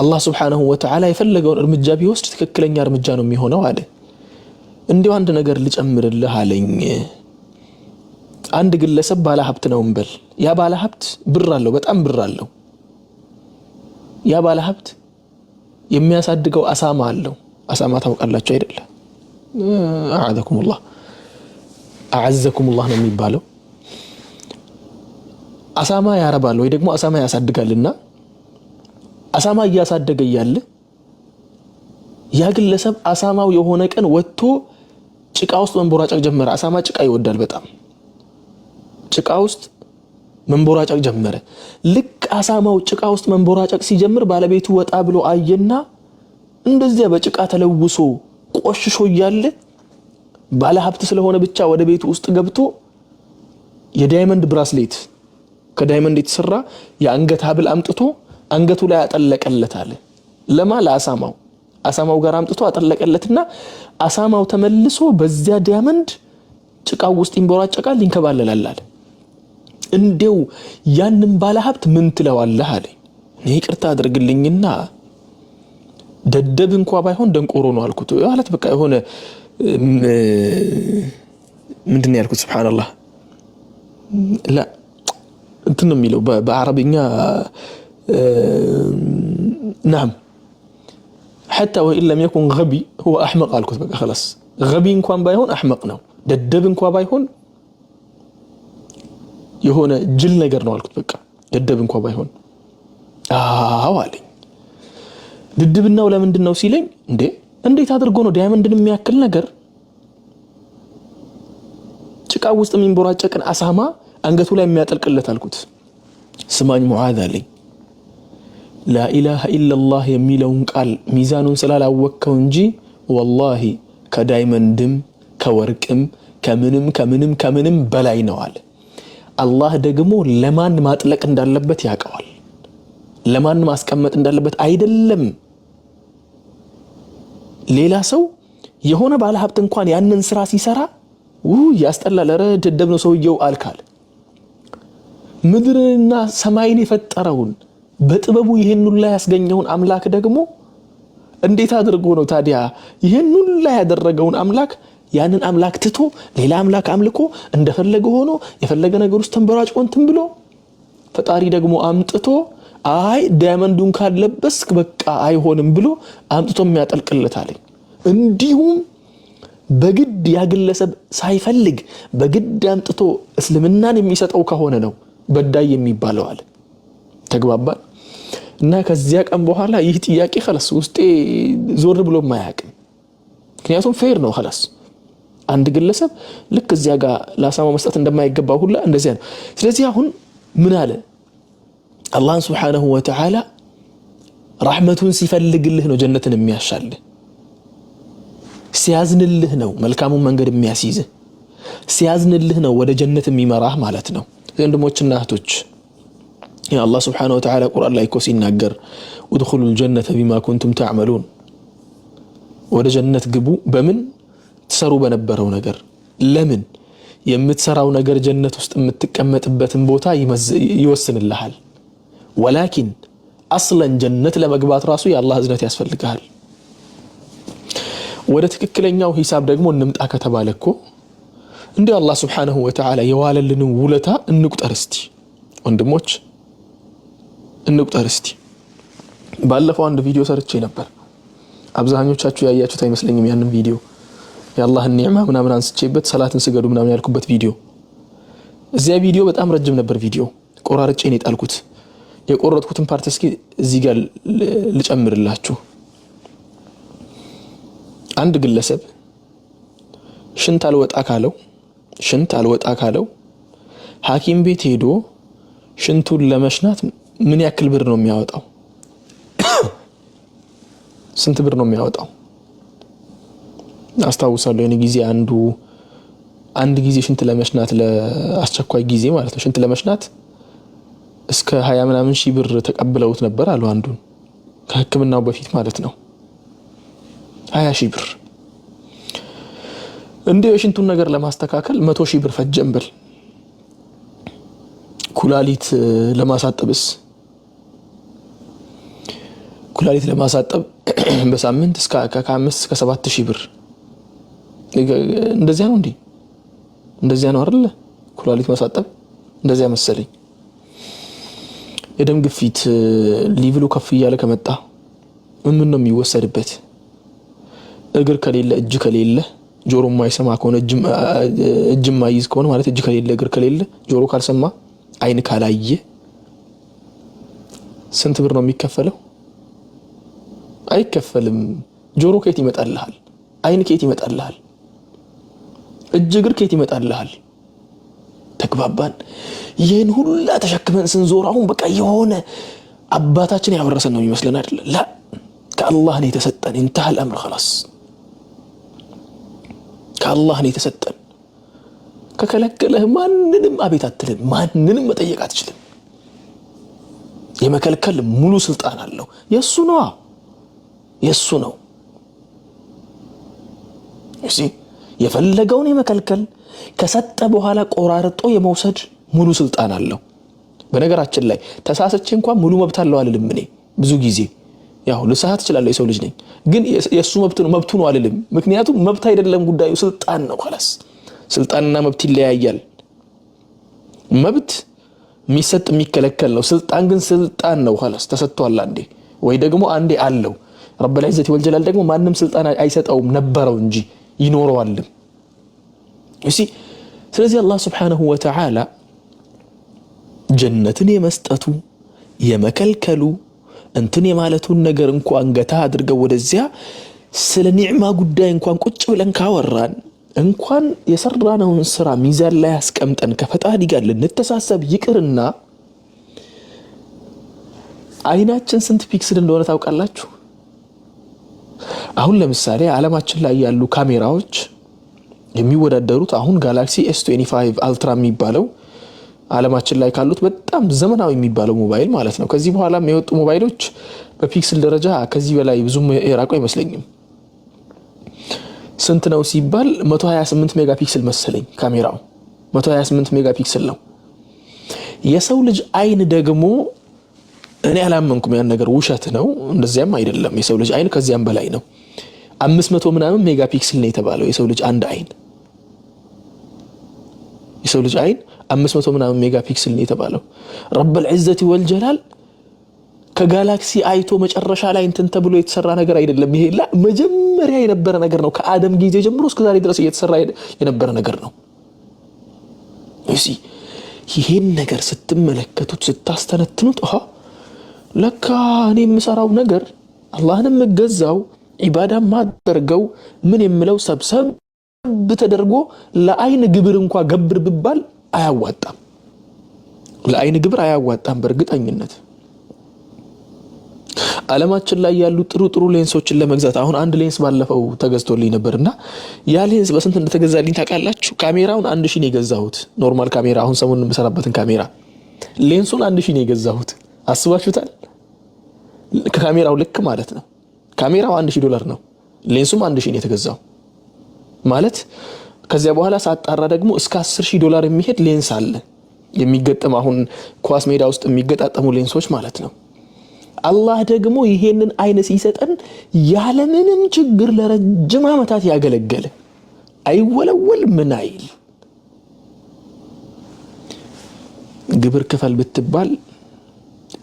الله سبحانه وتعالى يفلغون ارمجا بيوسد ትክክለኛ እርምጃ ነው የሚሆነው አለ እንዲው አንድ ነገር ልጨምርልህ አለኝ አንድ ግለሰብ ባለ ሀብት ነው እንበል ያ ባለ ሀብት ብር አለው በጣም ብር አለው ያ ባለ ሀብት የሚያሳድገው አሳማ አለው አሳማ ታውቃላችሁ አይደለ አዓዘኩም الله አዓዘኩም الله ነው የሚባለው አሳማ ያረባል ወይ ደግሞ አሳማ ያሳድጋልና አሳማ ያሳደገ ያለ ያ ግለሰብ አሳማው የሆነ ቀን ወጥቶ ጭቃ ውስጥ መንቦራጨቅ ጀመረ አሳማ ጭቃ ይወዳል በጣም ጭቃ ውስጥ መንቦራጨቅ ጀመረ ልክ አሳማው ጭቃ ውስጥ መንቦራጨቅ ሲጀምር ባለቤቱ ወጣ ብሎ አየና እንደዚያ በጭቃ ተለውሶ ቆሽሾ ያለ ባለ ሀብት ስለሆነ ብቻ ወደ ቤቱ ውስጥ ገብቶ የዳይመንድ ብራስሌት ከዳይመንድ የተሰራ የአንገት ሀብል አምጥቶ አንገቱ ላይ አጠለቀለታል ለማ ለአሳማው አሳማው ጋር አምጥቶ አጠለቀለትና አሳማው ተመልሶ በዚያ ዳይመንድ ጭቃው ውስጥ ይንቦራጨቃል ይንከባለላል እንዴው ያንን ባለ ሀብት ምን ትለዋለህ አለኝ ይቅርታ አድርግልኝና ደደብ እንኳን ባይሆን ደንቆሮ ነው አልኩት ማለት በቃ የሆነ ምንድን ያልኩት ሱብሃንአላህ لا እንትን ነው የሚለው በአረብኛ نعم حتى وإن لم يكن غبي هو أحمق قالكوت بقى خلاص غبي እንኳን ባይሆን أحمق ነው ደደብ እንኳን ባይሆን የሆነ ጅል ነገር ነው አልኩት በቃ ደደብ እንኳን ባይሆን አዎ አለኝ ድድብናው ለምንድን ነው ሲለኝ እንዴት አድርጎ ነው ዳይመንድን የሚያክል ነገር ጭቃ ውስጥ የሚንቦራጨቅን አሳማ አንገቱ ላይ የሚያጠልቅለት አልኩት ስማኝ ሙዓዝ አለኝ لا إله إلا الله የሚለውን ቃል ሚዛኑን ስላላወቀው እንጂ والله ከዳይመንድም ከወርቅም ከምንም በላይ ነው አለ አላህ ደግሞ ለማን ማጥለቅ እንዳለበት ያውቀዋል ለማን ማስቀመጥ እንዳለበት አይደለም ሌላ ሰው የሆነ ባለ ሀብት እንኳን ያንን ስራ ሲሰራ ያስጠላል ኧረ ደደብ ነው ሰውየው አልካል ምድርና ሰማይን የፈጠረውን በጥበቡ ይሄን ሁሉ ያስገኘውን አምላክ ደግሞ እንዴት አድርጎ ነው ታዲያ ይሄን ሁሉ ያደረገውን አምላክ ያንን አምላክ ትቶ ሌላ አምላክ አምልኮ እንደፈለገ ሆኖ የፈለገ ነገር ውስጥ ተንበራጭቆ እንትን ብሎ ፈጣሪ ደግሞ አምጥቶ አይ ዳይመንዱን ካለበስክ በቃ አይሆንም ብሎ አምጥቶ የሚያጠልቅለት አለኝ እንዲሁም በግድ ያግለሰብ ሳይፈልግ በግድ አምጥቶ እስልምናን የሚሰጠው ከሆነ ነው በዳይ የሚባለው አለ ተግባባን እና ከዚያ ቀን በኋላ ይህ ጥያቄ خلاص ውስጤ ዞር ብሎ ማያውቅ ምክንያቱም ፌር ነው خلاص አንድ ግለሰብ ልክ እዚያ ጋር ላሳማው መስጠት እንደማይገባው ሁላ እንደዚያ ነው ስለዚህ አሁን ምን አለ አላህ Subhanahu Wa Ta'ala ረህመቱን ሲፈልግልህ ነው ጀነትን የሚያሻልህ ሲያዝንልህ ነው መልካሙን መንገድ የሚያስይዝህ ሲያዝንልህ ነው ወደ ጀነት የሚመራህ ማለት ነው ወንድሞችና እህቶች يا الله سبحانه وتعالى قرآن لا يكون سيناجر ودخلوا الجنة بما كنتم تعملون ወደ ጀነት ግቡ በምን ተሰሩ በነበረው ነገር ለምን የምትሰራው ነገር ጀነት ውስጥ የምትቀመጥበትን ቦታ ይወስንልሃል ولكن اصلا ጀነት ለመግባት ራሱ የአላህ እዝነት ያስፈልጋል ወደ ትክክለኛው ሂሳብ ደግሞ እንምጣ ከተባለኮ እንዴ አላህ Subhanahu Wa Ta'ala የዋለልን ውለታ እንቁጠር እስቲ ወንድሞች እንቁጠር እስቲ ባለፈው አንድ ቪዲዮ ሰርቼ ነበር አብዛኞቻችሁ ያያችሁት አይመስለኝም ያንን ቪዲዮ የአላህን ኒዕማ ምናምን አንስቼበት ሰላትን ስገዱ ምናምን ያልኩበት ቪዲዮ እዚያ ቪዲዮ በጣም ረጅም ነበር ቪዲዮ ቆራርጬ ነው የጣልኩት የቆረጥኩትን ፓርት እስኪ እዚህ ጋር ልጨምርላችሁ አንድ ግለሰብ ሽንት አልወጣ ካለው ሐኪም ቤት ሄዶ ሽንቱን ለመሽናት ምን ያክል ብር ነው የሚያወጣው ስንት ብር ነው የሚያወጣው አስታውሳለሁ የኔ ጊዜ አንድ ጊዜ ሽንት ለመሽናት ለአስቸኳይ ጊዜ ማለት ነው ሽንት ለመሽናት እስከ 20 ምናምን ሺህ ብር ተቀብለውት ነበር አሉ አንዱን ከህክምናው በፊት ማለት ነው 20 ሺህ ብር እንዴ የሽንቱን ነገር ለማስተካከል 100 ሺህ ብር ፈጀንብል ኩላሊት ለማሳጠብስ ኩላሊት ለማሳጠብ በሳምንት እስከ 5 እስከ 7 ሺህ ብር እንደዚያ ነው እንዴ እንደዚያ ነው አይደል ኩላሊት ማሳጠብ እንደዚያ መሰለኝ የደም ግፊት ሊቭሉ ከፍ ይያለ ከመጣ ምን ነው የሚወሰድበት እግር ከሌለ እጅ ከሌለ ጆሮ ማይሰማ ከሆነ እጅ ማይዝ ከሆነ ማለት እጅ ከሌለ እግር ከሌለ ጆሮ ካልሰማ አይን ካላየ ስንት ብር ነው የሚከፈለው አይከፈልም ጆሮ ከየት ይመጣልሃል አይን ከየት ይመጣልሃል እጅ እግር ከየት ይመጣልሃል ተግባባን ይሄን ሁሉ ተሸክመን ስንዞር አሁን በቃ የሆነ አባታችን ያወረሰን ነው ይመስለን አይደል لا ከአላህ ነው የተሰጠን انتهى الامر خلاص ከአላህ ነው የተሰጠን ከከለከለህ ማንንም አቤት አትልም ማንንም መጠየቅ አትችልም የመከልከል ሙሉ ስልጣን አለው የሱ ነው እሺ የፈለገውን የመከልከል ከሰጠ በኋላ ቆራርጦ የመውሰድ ሙሉ ስልጣን አለው በነገራችን ላይ ተሳሰች እንኳን ሙሉ መብት አለው አልልም እኔ ብዙ ጊዜ ያው ልሳት ይችላል የሰው ልጅ ነኝ ግን የሱ መብቱ ነው አልልም ምክንያቱም መብት አይደለም ጉዳዩ ስልጣን ነው خلاص ስልጣንና መብት ይለያያል መብት የሚሰጥ የሚከለከል ነው ስልጣን ግን ስልጣን ነው خلاص ተሰጥቷል አንዴ ወይ ደግሞ አንዴ አለው رب العزة والجلال ደግሞ ማንንም ስልጣን አይሰጠውም ነበረው እንጂ ይኖረዋል እሺ ስለዚህ አላህ Subhanahu Wa Ta'ala ጀነትን የመስጠቱ የመከልከሉ እንትን የማለቱን ነገር እንኳን ገታ አድርገው ወደዚያ ስለ ኒዕማ ጉዳይ እንኳን ቁጭ ብለን ካወራን እንኳን የሰራነውን ስራ ሚዛን ላይ አስቀምጠን ከፈጣሪ ጋር ልንተሳሰብ ይቅርና አይናችን ስንት ፒክስል እንደሆነ ታውቃላችሁ አሁን ለምሳሌ ዓለማችን ላይ ያሉ ካሜራዎች የሚወዳደሩት አሁን ጋላክሲ S25 አልትራ የሚባለው ዓለማችን ላይ ካሉት በጣም ዘመናዊ የሚባለው ሞባይል ማለት ነው ከዚህ በኋላ የወጡ ሞባይሎች በፒክስል ደረጃ ከዚህ በላይ ብዙም የራቀው አይመስለኝም ስንት ነው ሲባል 128 ሜጋፒክሰል መሰለኝ ካሜራው 128 ሜጋፒክሰል ነው የሰው ልጅ አይን ደግሞ እኔ አላመንኩም ያን ነገር ውሸት ነው እንደዚያም አይደለም የሰው ልጅ አይን ከዚያም በላይ ነው 500 ምናምን ሜጋፒክሰል ነው የተባለው የሰው ልጅ አንድ አይን የሰው ልጅ አይን 500 ምናምን ሜጋፒክሰል ነው የተባለው رب العزة والجلال ከጋላክሲ አይቶ መጨረሻ ላይ እንትን ተብሎ የተሰራ ነገር አይደለም ይሄ ላ መጀመሪያ የነበረ ነገር ነው ከአደም ጊዜ ጀምሮ እስከ ዛሬ ድረስ እየተሰራ የነበረ ነገር ነው እሺ ይሄን ነገር ስትመለከቱት ስታስተነትኑት ለካ እኔ የምሰራው ነገር አላህንም መገዛው ኢባዳ ማድረገው ምን የምለው ሰብሰብ በተደርጎ ለአይን ግብር እንኳን ገብር ቢባል አያዋጣም ለአይን ግብር አያዋጣም በእርግጠኝነት ዓለማችን ላይ ያሉ ጥሩ ሌንሶችን ለመግዛት አሁን አንድ ሌንስ ባለፈው ተገዝቶልኝ ነበርና ያ ሌንስ በስንት እንደተገዛልኝ ታውቃላችሁ ካሜራውን 1000 ነው የገዛሁት ኖርማል ካሜራ አሁን ሰሞኑን የምሰራበትን ካሜራ ሌንሱን 1000 ነው የገዛሁት አስባችሁታል ካሜራው ልክ ማለት ነው ካሜራው $1000 ነው ሌንሱም 1000 ነው የተገዛው ማለት ከዚያ በኋላ ሳጣራ ደግሞ እስከ $10000 የሚሄድ ሌንስ አለ የሚገጠም አሁን ኳስ ሜዳ ውስጥ የሚገጣጠሙ ሌንሶች ማለት ነው አላህ ደግሞ ይሄንን አይነ ሲሰጠን ያለ ምንም ችግር ለረጅም ዓመታት ያገለገለ አይወለወል ምን አይል ግብር ክፈል ብትባል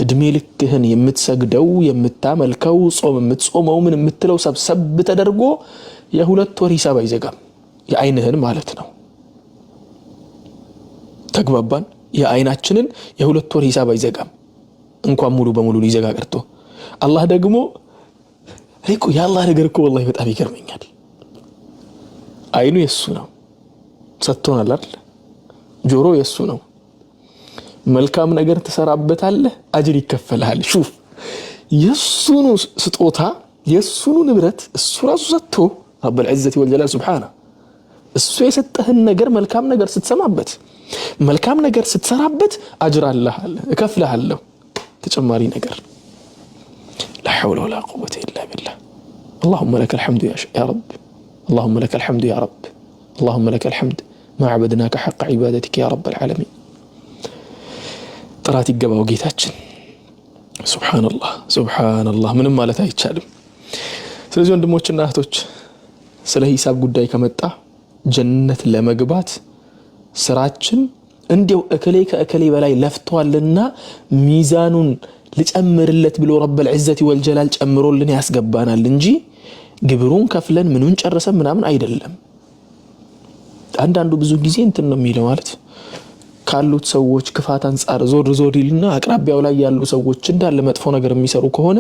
እድሜ ልክህን የምትሰግደው የምታመልከው ጾም የምትጾመው ምን የምትለው ሰብሰብ ተደርጎ የሁለት ወር ሂሳብ አይዘጋም የአይንህን ማለት ነው ተግባባን የአይናችንን የሁለት ወር ሂሳብ አይዘጋም እንኳን ሙሉ በሙሉ ሊዘጋ ቀርቶ አላህ ደግሞ እኮ ያላህ ነገር እኮ والله በጣም ይገርመኛል አይኑ የሱ ነው ሰጥቶናል አይደል ጆሮ የሱ ነው መልካም ነገር ተሰራበታለህ አጅር ይከፈልሃል ሹፍ የሱኑ ስጦታ የሱኑ ንብረት እሱ ራሱ ሰጥቶ رب العزة والجلال سبحانه እሱ የሰጠህን ነገር መልካም ነገር ስትሰማበት መልካም ነገር ስትሰራበት አጅር አላህ እከፍልሃለሁ ተጨማሪ ነገር لا حول ولا قوة إلا بالله اللهم لك الحمد يا رب اللهم لك الحمد يا رب اللهم لك الحمد ما عبدناك حق عبادتك يا رب العالمين ጥራት ይገባው ጌታችን ሱብሃንአላህ ምንም ማለት አይቻልም ስለዚህ ወንድሞችና እህቶች ስለ ሂሳብ ጉዳይ ከመጣ ጀነት ለመግባት ስራችን እንዲው ከእከሌ በላይ ለፍቷልና ሚዛኑን ልጨምርለት ብሎ رب العزة والجلال ጨምሮልን ያስገባናል እንጂ ግብሩን ከፍለን ምኑን ጨርሰን ምናምን አይደለም አንዳንዱ ብዙ ጊዜ እንትን ነው የሚለው ማለት ካሉት ሰዎች ክፋት አንፃር ዞር ይልና አቅራቢያው ላይ ያሉ ሰዎች እንዳለ መጥፎ ነገር የሚሰሩ ከሆነ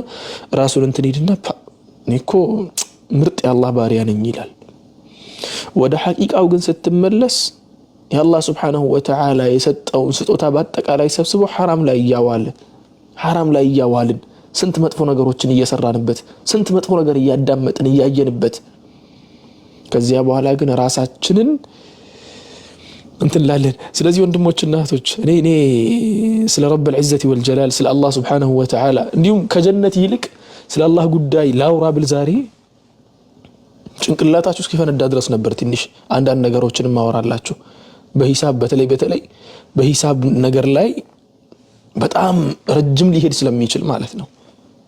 ራሱን እንትን ይድና እኮ ምርጥ ያላህ ባሪያ ነኝ ይላል ወደ ሐቂቃው ግን ስትመለስ ያላህ Subhanahu Wa Ta'ala የሰጠው ስጦታ በአጠቃላይ ሰብስቦ حرام ላይ ያዋልን ስንት መጥፎ ነገሮችን እየሰራንበት ስንት መጥፎ ነገር እያዳመጥን እያየንበት ከዚያ በኋላ ግን ራሳችንን እንትን ላለን ስለዚህ ወንድሞችና እህቶች እኔ ስለ رب العزة والجلال ስለ አላህ Subhanahu Wa Ta'ala እንዲሁም ከጀነት ይልቅ ስለ አላህ ጉዳይ ላውራ ብል ዛሬ ጭንቅላታችሁ እስኪፈነዳ ድረስ ነበር ትንሽ አንዳንድ ነገሮችን ማወራላችሁ በሂሳብ በተለይ በሂሳብ ነገር ላይ በጣም ረጅም ሊሄድ ስለሚችል ማለት ነው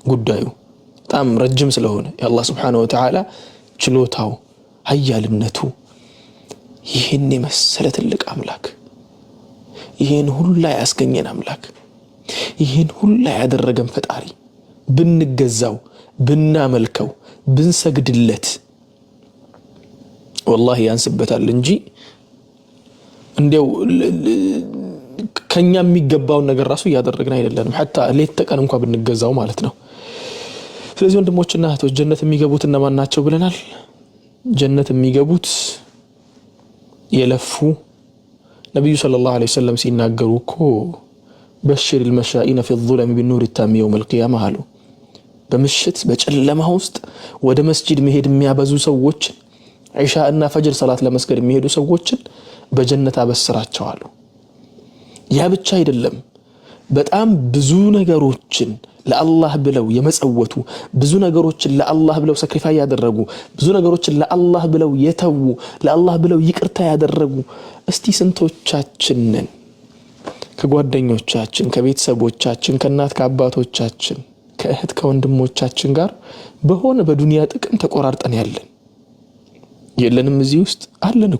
ጉዳዩ በጣም ረጅም ስለሆነ የአላህ Subhanahu Wa Ta'ala ችሎታው ኃያልነቱ ይሄን የመሰለ ትልቅ አምላክ ይሄን ሁሉ ያስገኘን አምላክ ይሄን ሁሉ ያደረገን ፈጣሪ ብንገዛው ብናመልከው ብንሰግድለት والله ያንስበታል እንጂ እንዴው ከኛ የሚገባው ነገር ራሱ ያደረግን አይደለም حتى ሌት ተቀን እንኳን ብንገዛው ማለት ነው ስለዚህ ወንድሞችና እህቶች ጀነት የሚገቡት እነማን ናቸው ብለናል ጀነት የሚገቡት የለፉ ነብዩ ሰለላሁ ዐለይሂ ወሰለም ሲናገሩ እኮ በሽር المشائين في الظلم بالنور التام يوم القيامه አሉ በመሽት በጨለማ ውስጥ ወደ መስጂድ መሄድ የሚያበዙ ሰዎች ዒሻ እና ፈጅር ሰላት ለመስገድ የሚሄዱ ሰዎችን በጀነት አበስራቸው አሉ ያ ብቻ አይደለም በጣም ብዙ ነገሮችን ለአላህ ብለው የመጸወቱ ብዙ ነገሮችን ለአላህ ብለው ሳክሪፋይ ያደረጉ ብዙ ነገሮችን ለአላህ ብለው የተው ለአላህ ብለው ይቅርታ ያደረጉ እስቲ ስንቶቻችንን ከጓደኞቻችን ከቤተሰቦቻችን ከናት ከአባቶቻችን ከእህት ከወንድሞቻችን ጋር በሆነ በዱንያ ጥቅም ተቆራርጠን ያለን የለንም እዚህ ውስጥ አለን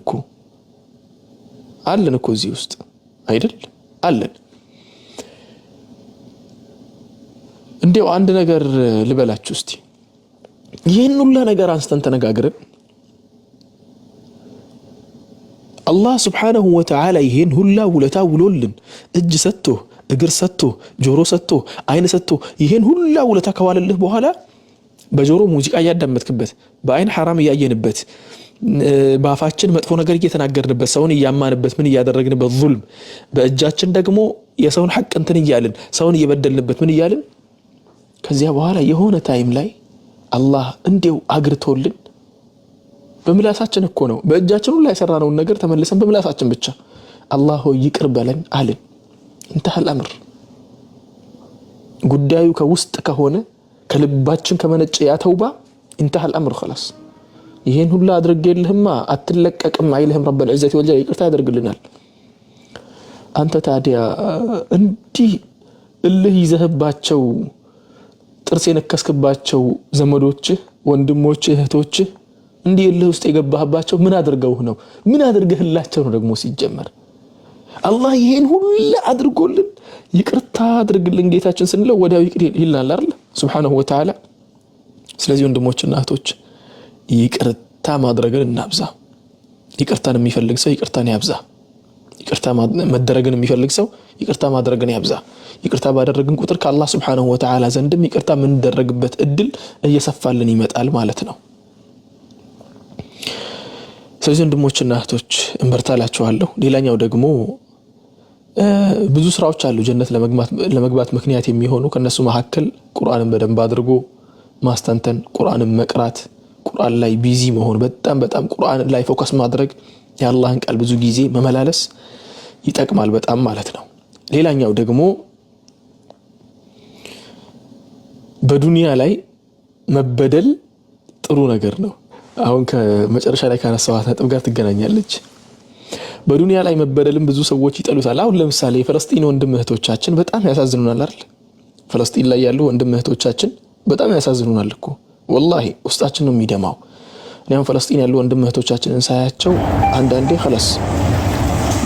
እኮ እዚህ ውስጥ አይደል አለን እንዴው አንድ ነገር ልበላችሁ እስቲ ይሄን ሁሉ ነገር አንስተን ተነጋግረን አላህ Subhanahu Wa Ta'ala ይሄን ሁሉ ውለታ ውሎልን እጅ ሰጥቶ እግር ሰጥቶ ጆሮ ሰጥቶ አይን ሰጥቶ ይሄን ሁሉ ውለታ ከዋለልህ በኋላ በጆሮ ሙዚቃ ያዳመጥክበት በአይን حرام ያየንበት ባፋችን መጥፎ ነገር እየተናገርንበት ሰውን ያማንበት ምን ያደረግንበት ዙልም በእጃችን ደግሞ የሰውን ሐቅ እንትን ይያልን ሰውን እየበደልንበት ምን ይያልን ከዚያ በኋላ የሆነ ታይም ላይ አላህ እንዴው አግርቶልን በምላሳችን እኮ ነው በእጃችን ሁሉ ያሰራነው ነገር ተመልሰን በምላሳችን ብቻ አላህ ሆይ ይቅር በለን አልን انتهى الامر ጉዳዩ ከውስጥ ከሆነ ከልባችን ከመነጨ ያ ተውባ انتهى الامر خلاص ይሄን ሁሉ አድርገልህማ አትለቀቅም አይልህም ረብ العزة والجلال ይቅርታ ያደርግልናል አንተ ታዲያ እንዲ እልህ ይዘህባቸው ጥርስ የነከስክባቸው ዘመዶች ወንድሞች እህቶች እንዲ እልህ ውስጥ የገባህባቸው ምን አድርገው ነው ምን አድርገህላቸው ነው ደግሞ ሲጀመር አላህ ይሄን ሁሉ አድርጎልን ይቅርታ አድርግልን ጌታችን ስንለው ወዲያው ይቅር ይላል አይደል Subhanahu Wa Ta'ala ስለዚህ ወንድሞችና እህቶች ይቅርታ ማድረግን እናብዛ ይቅርታን የሚፈልግ ሰው ይቅርታን ያብዛ ይቅርታ መደረግን የሚፈልግ ሰው ይቅርታ ማድረግን ያብዛ ይቅርታ ባደረግን ቁጥር ከአላህ Subhanahu Wa Ta'ala ዘንድም ይቅርታ ምን ደረግበት እድል እየሰፋልን ይመጣል ማለት ነው ስለዚህ ወንድሞችና እህቶች እንበርታላችኋለሁ ሌላኛው ደግሞ ብዙ ስራዎች አሉ ጀነት ለመግባት ምክንያት የሚሆኑ ከነሱ መሐከል ቁርአንን በደንብ አድርጎ ማስተንተን ቁርአንን መቅራት ቁርአን ላይ ቢዚ መሆን በጣም ቁርአን ላይ ፎከስ ማድረግ የአላህን ቃል ብዙ ጊዜ መመላለስ ይጠቅማል በጣም ማለት ነው ሌላኛው ደግሞ በዱንያ ላይ መበደል ጥሩ ነገር ነው አሁን ከመጨረሻ ላይ ካነሳዋት ነጥብ ጋር ትገናኛለች በዱንያ ላይ መበደልም ብዙ ሰዎች ይጠሉታል አሁን ለምሳሌ ፍልስጤም ወንድም እህቶቻችን በጣም ያሳዝኑናል አይደል ፍልስጤም ላይ ያሉ ወንድም እህቶቻችን በጣም ያሳዝኑናል እኮ والله ውስጣችን ነው የሚደማው እኔም ፍልስጤም ያሉ ወንድም እህቶቻችንን ሳያቸው አንዳንዴ خلاص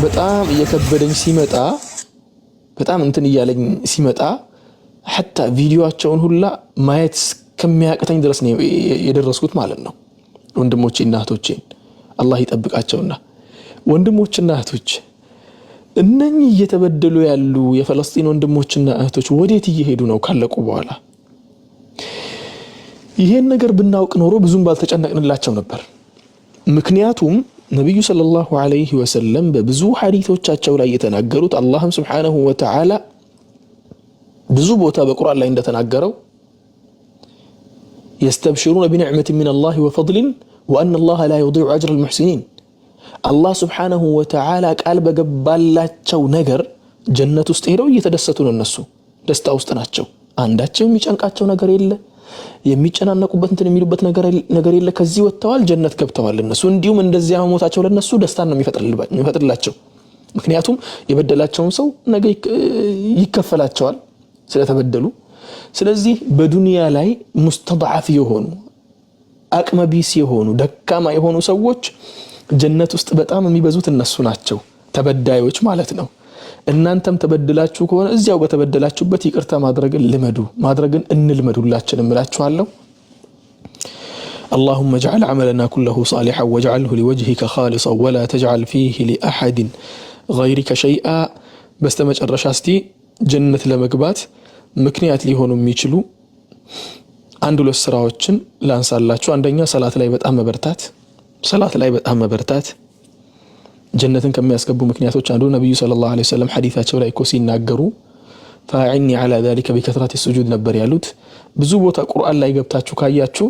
በጣም እየከበደኝ ሲመጣ በጣም እንትን ይያለኝ ሲመጣ حتى ቪዲዮአቸውን ሁላ ማየት ከሚያቀተኝ ድረስ ነው የደረስኩት ማለት ነው ወንድሞቼና እህቶቼ አላህ ይጠብቃቸውና ወንድሞችና እህቶች እነኚህ እየተበደሉ ያሉ የፍልስጤም ወንድሞችና እህቶች ወዴት እየሄዱ ነው ካለቁ በኋላ ይሄን ነገር ብናውቅ ኖሮ ብዙም ባልተጨነቅንላቸው ነበር ምክንያቱም ነብዩ ሰለላሁ ዐለይሂ ወሰለም በብዙ ሐዲሶቻቸው ላይ የተናገሩት አላህም Subhanahu Wa Ta'ala ብዙ ቦታ በቁርአን ላይ እንደተናገረው يستبشرون بنعمة من الله وفضل وأن الله لا يضيع أجر المحسنين الله سبحانه وتعالى قال በገባላቸው ነገር ጀነት ውስጥ ሄደው እየተደሰቱ ነው እነሱ ደስታ ውስጥ ናቸው አንዳቸው የሚጨንቃቸው ነገር የለ የሚጨናነቁበት እንትን የሚሉበት ነገር የለ ከዚህ ወጥተዋል ጀነት ገብተዋል እነሱ እንዲሁም እንደዚያ መሞታቸው ለነሱ ደስታን ነው የሚፈጥርላቸው ምክንያቱም የበደላቸውን ሰው ነገ ይከፈላቸዋል ስለተበደሉ ስለዚህ በዱንያ ላይ ሙስተضعፍ የሆኑ አቅመቢስ የሆኑ ደካማ የሆኑ ሰዎች ጀነት ውስጥ በጣም የሚበዙት እነሱ ናቸው ተበዳዮች ማለት ነው እናንተም ተበድላችሁ ከሆነ እዚያው በተበደላችሁበት ይቅርታ ማድረግን እንልመዱላችንም እላችኋለሁ اللهم اجعل عملنا كله صالحا واجعله لوجهك خالصا ولا تجعل فيه لأحد غيرك شيئا በስተመጨረሻ እስቲ ጀነት ለመግባት ምክንያት ሊሆኑ የሚችሉ አንድ ሁለት ስራዎችን ላንሳላችሁ አንደኛ ሰላት ላይ በጣም መበርታት ጀነትን ከሚያስገቡ ምክንያቶች አንዱ ነብዩ ሰለላሁ ዐለይሂ ወሰለም ሐዲታቸው ላይ ሲናገሩ فاعني على ذلك بكثرة السجود ነበር ያሉት ብዙ ቦታ ቁርአን ላይ ገብታችሁ ካያችሁ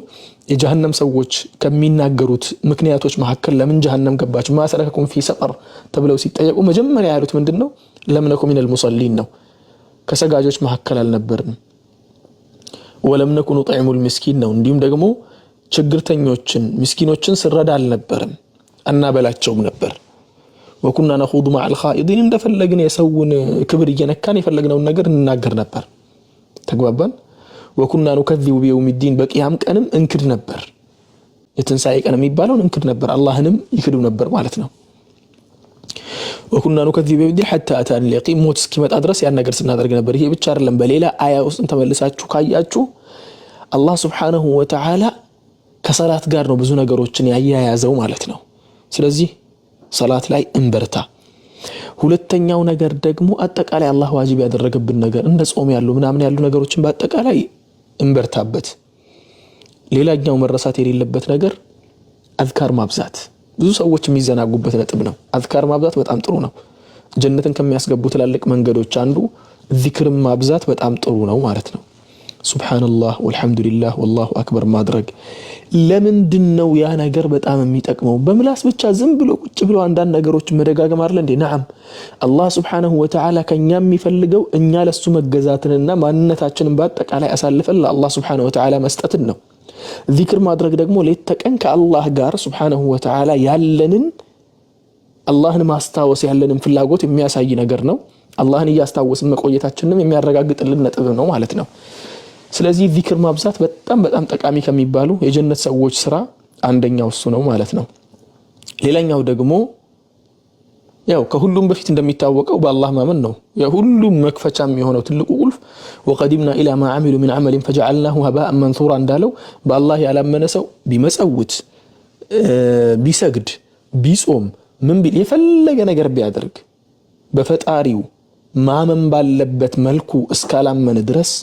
የጀሃነም ሰዎች ከሚናገሩት ምክንያቶች መካከል ለምን ጀሃነም ገባችሁ ማሰረከኩም في سقر ተብለው ሲጠየቁ መጀመሪያ ያሉት ምንድነው لم نكن من المصلين ነው ከሰጋጆች መካከል አልነበርንም ولم نكن نطعم المسكين ነው እንዲሁም ደግሞ ችግርተኞችን ምስኪኖችን ስረዳ አልነበርም አናበላቸውም ነበር وكنا نخوض مع الخائضين እንደፈለግን የሰውን ክብር እየነካን የፈለግነውን ነገር እንናገር ነበር ተግባባን وكنا نكذب بيوم الدين በቂያም ቀንም እንክድ ነበር የትንሳኤ ቀን የሚባለው እንክድ ነበር አላህንም ይክዱ ነበር ማለት ነው وكنا نكذب بيوم الدين حتى اتانا اليقين ሞት እስኪመጣ ድረስ ያን ነገር ስናደርግ ነበር ይሄ ብቻ አይደለም በሌላ አያ ውስጥ ተመልሳችሁ ካያችሁ አላህ Subhanahu Wa Ta'ala ከሰላት ጋር ነው ብዙ ነገሮችን ያያያዘው ማለት ነው ስለዚህ ሰላት ላይ እንበርታ ሁለተኛው ነገር ደግሞ አጠቃላይ አላህ ዋጅብ ያደረገብን ነገር እንደ ጾም ያሉ ምናምን ያሉ ነገሮችን በአጠቃላይ እንበርታበት ሌላኛው መረሳት የሌለበት ነገር አዝካር ማብዛት ብዙ ሰዎች የሚዘናጉበት ነጥብ ነው አዝካር ማብዛት በጣም ጥሩ ነው ጀነትን ከሚያስገቡ ትላልቅ መንገዶች አንዱ ዚክር ማብዛት በጣም ጥሩ ነው ማለት ነው ሱብሃንአላህ ወልሐምዱሊላህ ወላሁ አክበር ማድረግ ለምንድነው ያ ነገር በጣም የሚጠቅመው በምላስ ብቻ ዝም ብሎ ቁጭ ብሎ አንዳንድ ነገሮች መደጋገም አይደል እንዴ ነዓም አላህ Subhanahu Wa Ta'ala ከኛ የሚፈልገው እኛ ለሱ መገዛትንና ማንነታችንን በአጠቃላይ አሳልፈን ለአላህ Subhanahu Wa Ta'ala መስጠትን ነው ዚክር ማድረግ ደግሞ ለተቀን ከአላህ ጋር Subhanahu Wa Ta'ala ያለንን አላህን ማስታወስ ያለንን ፍላጎት የሚያሳይ ነገር ነው አላህን ያስታወስን መቆየታችንንም የሚያረጋግጥልን ነጥብ ነው ማለት ነው ስለዚህ ዚክር ማብዛት በጣም ጠቃሚ ከሚባሉ የጀነት ሰዎች ስራ አንደኛው እሱ ነው ማለት ነው ሌላኛው ደግሞ ያው ከሁሉም በፊት እንደሚታወቀው በአላህ ማመን ነው የሁሉም መክፈቻም የሆነው ትልቁ ቁልፍ وقدمنا الى ما عملوا من عمل فجعلناه هباء منثورا እንዳለው በአላህ ያላመነ ሰው ቢመጸውት ቢሰግድ ቢጾም ምን ቢል የፈለገ ነገር ቢያደርግ በፈጣሪው ማመን ባለበት መልኩ እስካላመነ ድረስ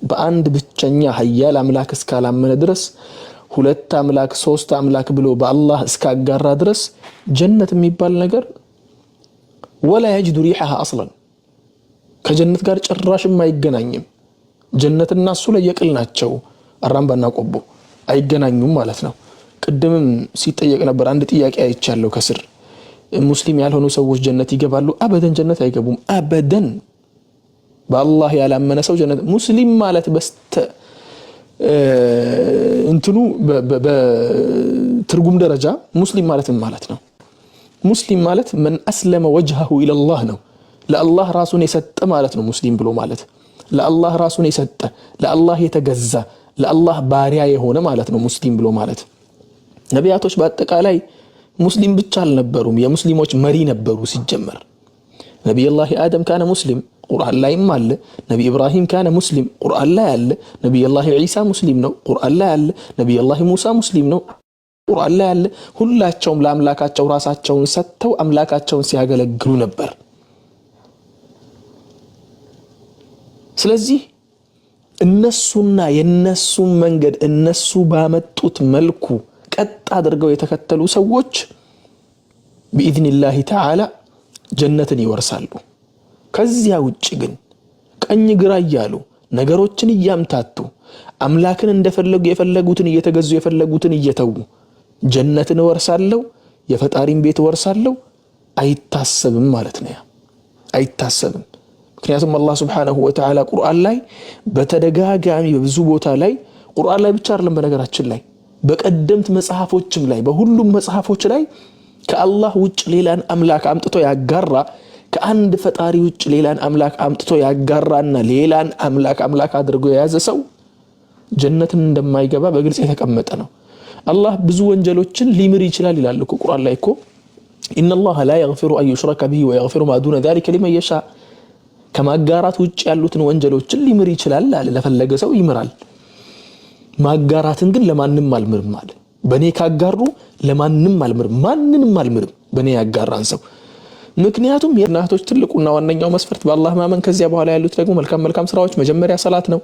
በአንድ ብቸኛ ኃያል አምላክ እስካላመነ ድረስ ሁለት አምላክ ሶስት አምላክ ብሎ በአላህ እስካጋራ ድረስ ጀነት የሚባል ነገር ولا يجد ريحها اصلا ከጀነት ጋር ጭራሽም አይገናኝም ጀነትና እሱ ላይ የቅልናቸው አራምባና ቆቦ አይገናኙም ማለት ነው ቅድምም ሲጠየቅ ነበር አንድ ጥያቄ አይቻለሁ ከስር ሙስሊም ያልሆኑ ሰዎች ጀነት ይገባሉ አበደን ጀነት አይገቡም አበደን በአላህ ያላመነ ሰው ጀነት ሙስሊም ማለት በስተ እንትኑ በትርጉም ደረጃ ሙስሊም ማለት ነው ሙስሊም ማለት من اسلم وجهه الى الله ነው ለአላህ ራሱን የሰጠ ማለት ነው ሙስሊም ብሎ ማለት ለአላህ ራሱን የሰጠ ለአላህ የተገዛ ለአላህ ባሪያ የሆነ ማለት ነው ሙስሊም ብሎ ማለት ነቢያቶች በአጠቃላይ ሙስሊም ብቻ አልነበሩም የሙስሊሞች መሪ ነበሩ ሲጀመር ነብዩ አደም ካነ ሙስሊም ቁርአን ላይም አለ ነብዩ ኢብራሂም ካነ ሙስሊም ቁርአን ላይ አለ ነብዩ ኢሳ ሙስሊም ነው ቁርአን ላይ አለ ነብዩ ሙሳ ሙስሊም ነው ቁርአን ላይ አለ ሁላቸውም ለአምላካቸው ራሳቸውን ሰጥተው አምላካቸውን ሲያገለግሉ ነበር ስለዚህ እነሱና የነሱ መንገድ እነሱ ባመጡት መልኩ ቀጥ አድርገው የተከተሉ ሰዎች بإذن تعالى ጀነትን ይወርሳሉ ከዚያ ውጪ ግን ቀኝ ግራ ያያሉ ነገሮችን ያምታቱ አምላክን እንደፈለጉ የፈለጉትን እየተገዙ የፈለጉትን እየተው ጀነትን ወርሳለው የፈጣሪን ቤት ወርሳለው አይታሰብም ማለት ነው አይታሰብም ምክንያቱም አላህ Subhanahu Wa Ta'ala ቁርአን ላይ በተደጋጋሚ በብዙ ቦታ ላይ ቁርአን ላይ ብቻ አይደለም በነገራችን ላይ በቀደምት መጽሐፎችም ላይ በሁሉም መጽሐፎች ላይ ከአላህ ውጭ ሌላን አምላክ አምጥቶ ያጋራ ከአንድ ፈጣሪ ውጭ ሌላን አምላክ አምጥቶ ያጋራና ሌላን አምላክ አድርጎ የያዘ ሰው ጀነትን እንደማይገባ በግልጽ የተቀመጠ ነው። አላህ ብዙ ወንጀሎችን ሊምር ይችላል ይላል እኮ ቁርአን ላይ እኮ ኢነላህ ላ የግፊሩ አን ዩሽረከ ቢሂ ወየግፊሩ ማ ዱነ ዛሊከ ሊመን የሻ ከማጋራት ውጭ ያሉትን ወንጀሎችን ሊምር ይችላል አለ። ለፈለገ ሰው ይምራል። ማጋራትን ግን ለማንም አልምርም አለ። በኔ ካጋሩ ለማንም አልምርም፣ ማንንም አልምርም በኔ ያጋራን ሰው። ምክንያቱም የእናቶች ትልቁና ዋነኛው መስፈርት በአላህ ማመን፣ ከዚያ በኋላ ያሉት ደግሞ መልካም ስራዎች። መጀመሪያ ሰላት ነው።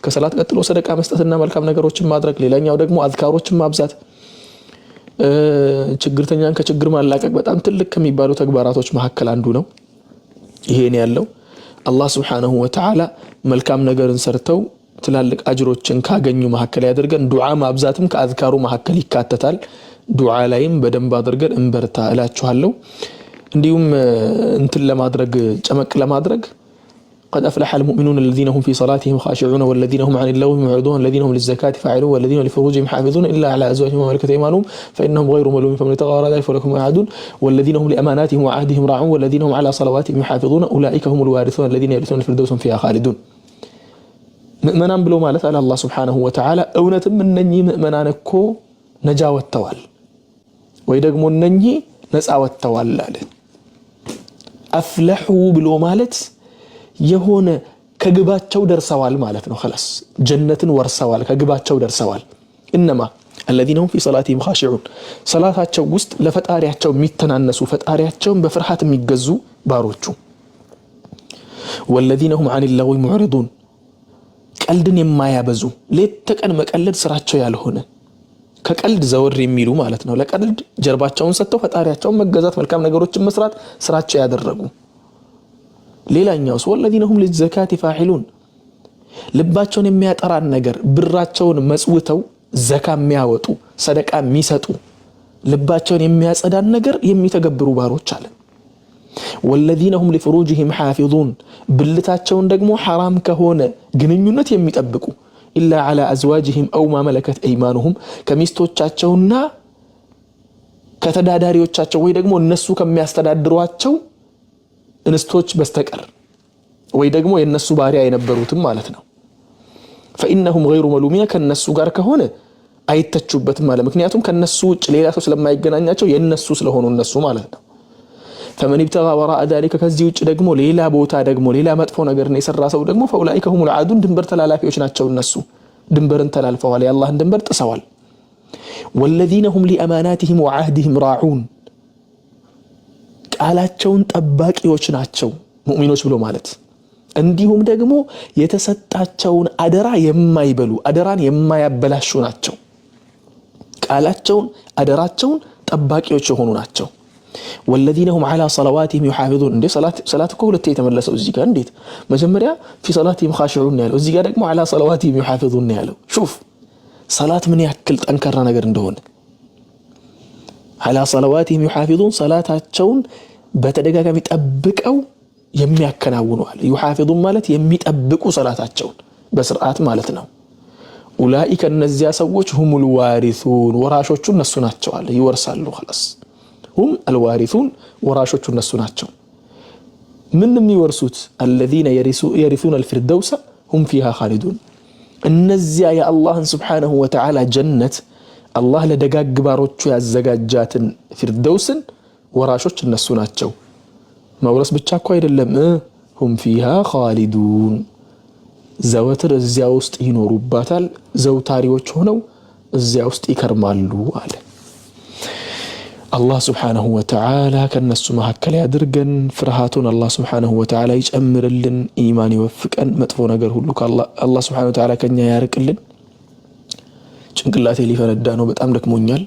ከሰላት ቀጥሎ ሰደቃ መስጠትና መልካም ነገሮችን ማድረግ። ሌላኛው ደግሞ አዝካሮችን ማብዛት። ችግርተኛን ከችግር ማላቀቅ በጣም ትልቅ ከሚባሉ ተግባራቶች መካከል አንዱ ነው። ይሄን ያለው አላህ Subhanahu Wa Ta'ala መልካም ነገርን ሰርተው ትላልቅ አጅሮችን ካገኙ መሐከል ያደርገን። ዱዓ ማብዛትም ከአዝካሩ መሐከል ይካተታል። ዱዓ ላይም በደንብ አድርገን እንበርታ እላችኋለሁ። እንዲሁም እንትን ለማድረግ ጨመቅ ለማድረግ قد أفلح المؤمنون الذين هم في صلاتهم خاشعون والذين هم عن اللغو معرضون والذين هم للزكاة فاعلون والذين لفروجهم حافظون إلا على أزواجهم وملكت أيمانهم فإنهم غير ملومين فمن ابتغى وراء ذلك فلهم عادون والذين هم لأماناتهم وعهدهم راعون والذين هم على صلواتهم يحافظون أولئك هم الوارثون الذين يرثون الفردوس فيها خالدون مؤمنان بلو مالت على الله سبحانه وتعالى أونة من نني مؤمنان كو نجا والتوال ويدقموا نني نسعى والتوال أفلحوا بلو مالت የሆነ ከግባቸው ደርሰዋል ማለት ነው። خلاص ጀነትን ወርሰዋል፣ ከግባቸው ደርሰዋል። انما الذين هم في صلاتهم خاشعون صلاتቸው ውስጥ ለፈጣሪያቸው የሚተናነሱ ፈጣሪያቸውን በፍርሃት የሚገዙ ባሮቹ والذين هم عن اللغو معرضون ቀልድን የማያበዙ ሌት ተቀን መቀለድ ስራቸው ያልሆነ ከቀልድ ዘወር የሚሉ ማለት ነው። ለቀልድ ጀርባቸውን ሰጥተው ፈጣሪያቸውን መገዛት መልካም ነገሮችን መስራት ስራቸው ያደረጉ። ሌላኛው والذين هم للزكاة فاعلون ልባቸውን የሚያጠራን ነገር ብራቸውን መጽውተው ዘካ የሚያወጡ ሰደቃ የሚሰጡ ልባቸውን የሚያጸዳን ነገር የሚተገብሩ ባሮች አለ። والذين هم لفروجهم حافظون ብልታቸውን ደግሞ حرام ከሆነ ግንኙነት የሚጠብቁ إلا على أزواجهم أو ما ملكت أيمانهم ከሚስቶቻቸውና ከተዳዳሪዎቻቸው ወይ ደግሞ እነሱ ከሚያስተዳድሯቸው እንስቶች በስተቀር ወይ ደግሞ የነሱ ባሪያ የነበሩትም ማለት ነው። فإنهم غير ملومين ከነሱ ጋር ከሆነ አይተቹበትም ማለት ምክንያቱም ከነሱ ውጭ ሌላ ሰው ስለማይገናኛቸው የነሱ ስለሆኑ እነሱ ማለት ነው። فمن ابتغى وراء ذلك ከዚህ ውጭ ደግሞ ሌላ ቦታ ደግሞ ሌላ መጥፎ ነገር ነው የሰራ ሰው ደግሞ فأولئك هم العادون ድንበር ተላላፊዎች ናቸው። እነሱ ድንበርን ተላልፈዋል፣ የአላህን ድንበር ጥሰዋል። والذين هم لأماناتهم وعهدهم راعون ቃላቸውን ጠባቂዎች ናቸው ሙእሚኖች ብሎ ማለት። እንዲሁም ደግሞ የተሰጣቸውን አደራ የማይበሉ አደራን የማያበላሹ ናቸው። ቃላቸውን አደራቸውን ጠባቂዎች የሆኑ ናቸው። والذين هم على صلواتهم يحافظون እንደ ሰላት እኮ ሁለቴ የተመለሰው እዚህ ጋር እንዴት መጀመሪያ في صلاتهم خاشعون ያለው እዚህ ጋር ደግሞ على صلواتهم يحافظون ያለው شوف ሰላት ምን ያክል ጠንካራ ነገር እንደሆነ على صلواتهم يحافظون صلاتاቸውን በተደጋጋሚ ጠብቀው የሚያከናውኑ አለ። يحافظون ማለት የሚጠብቁ صلاتاቸውን በስርዓት ማለት ነው። اولئك እነዚያ ሰዎች هم الوارثون ወራሾቹ እነሱ ናቸው አለ። ይወርሳሉ خلاص هم الوارثون ወራሾቹ እነሱ ናቸው። ምንም ይወርሱት الذين يرثون الفردوس هم فيها خالدون እነዚያ የአላህን Subhanahu Wa Ta'ala ጀነት አላህ ለደጋግ ባሮቹ ያዘጋጃትን ፊርደውስን ወራሾች እነሱ ናቸው። መውረስ ብቻ እኮ አይደለም هم فيها خالدون ዘወትር እዚያ ውስጥ ይኖሩባታል፣ ዘውታሪዎች ሆነው እዚያ ውስጥ ይከርማሉ አለ። አላህ Subhanahu Wa Ta'ala ከነሱ መሐከል ያድርገን። ፍርሃቱን አላህ Subhanahu Wa Ta'ala ይጨምርልን፣ ኢማን ይወፍቀን፣ መጥፎ ነገር ሁሉ አላህ Subhanahu Wa Ta'ala ከኛ ያርቅልን። ጭንቅላቴ ሊፈነዳ ነው፣ በጣም ደክሞኛል።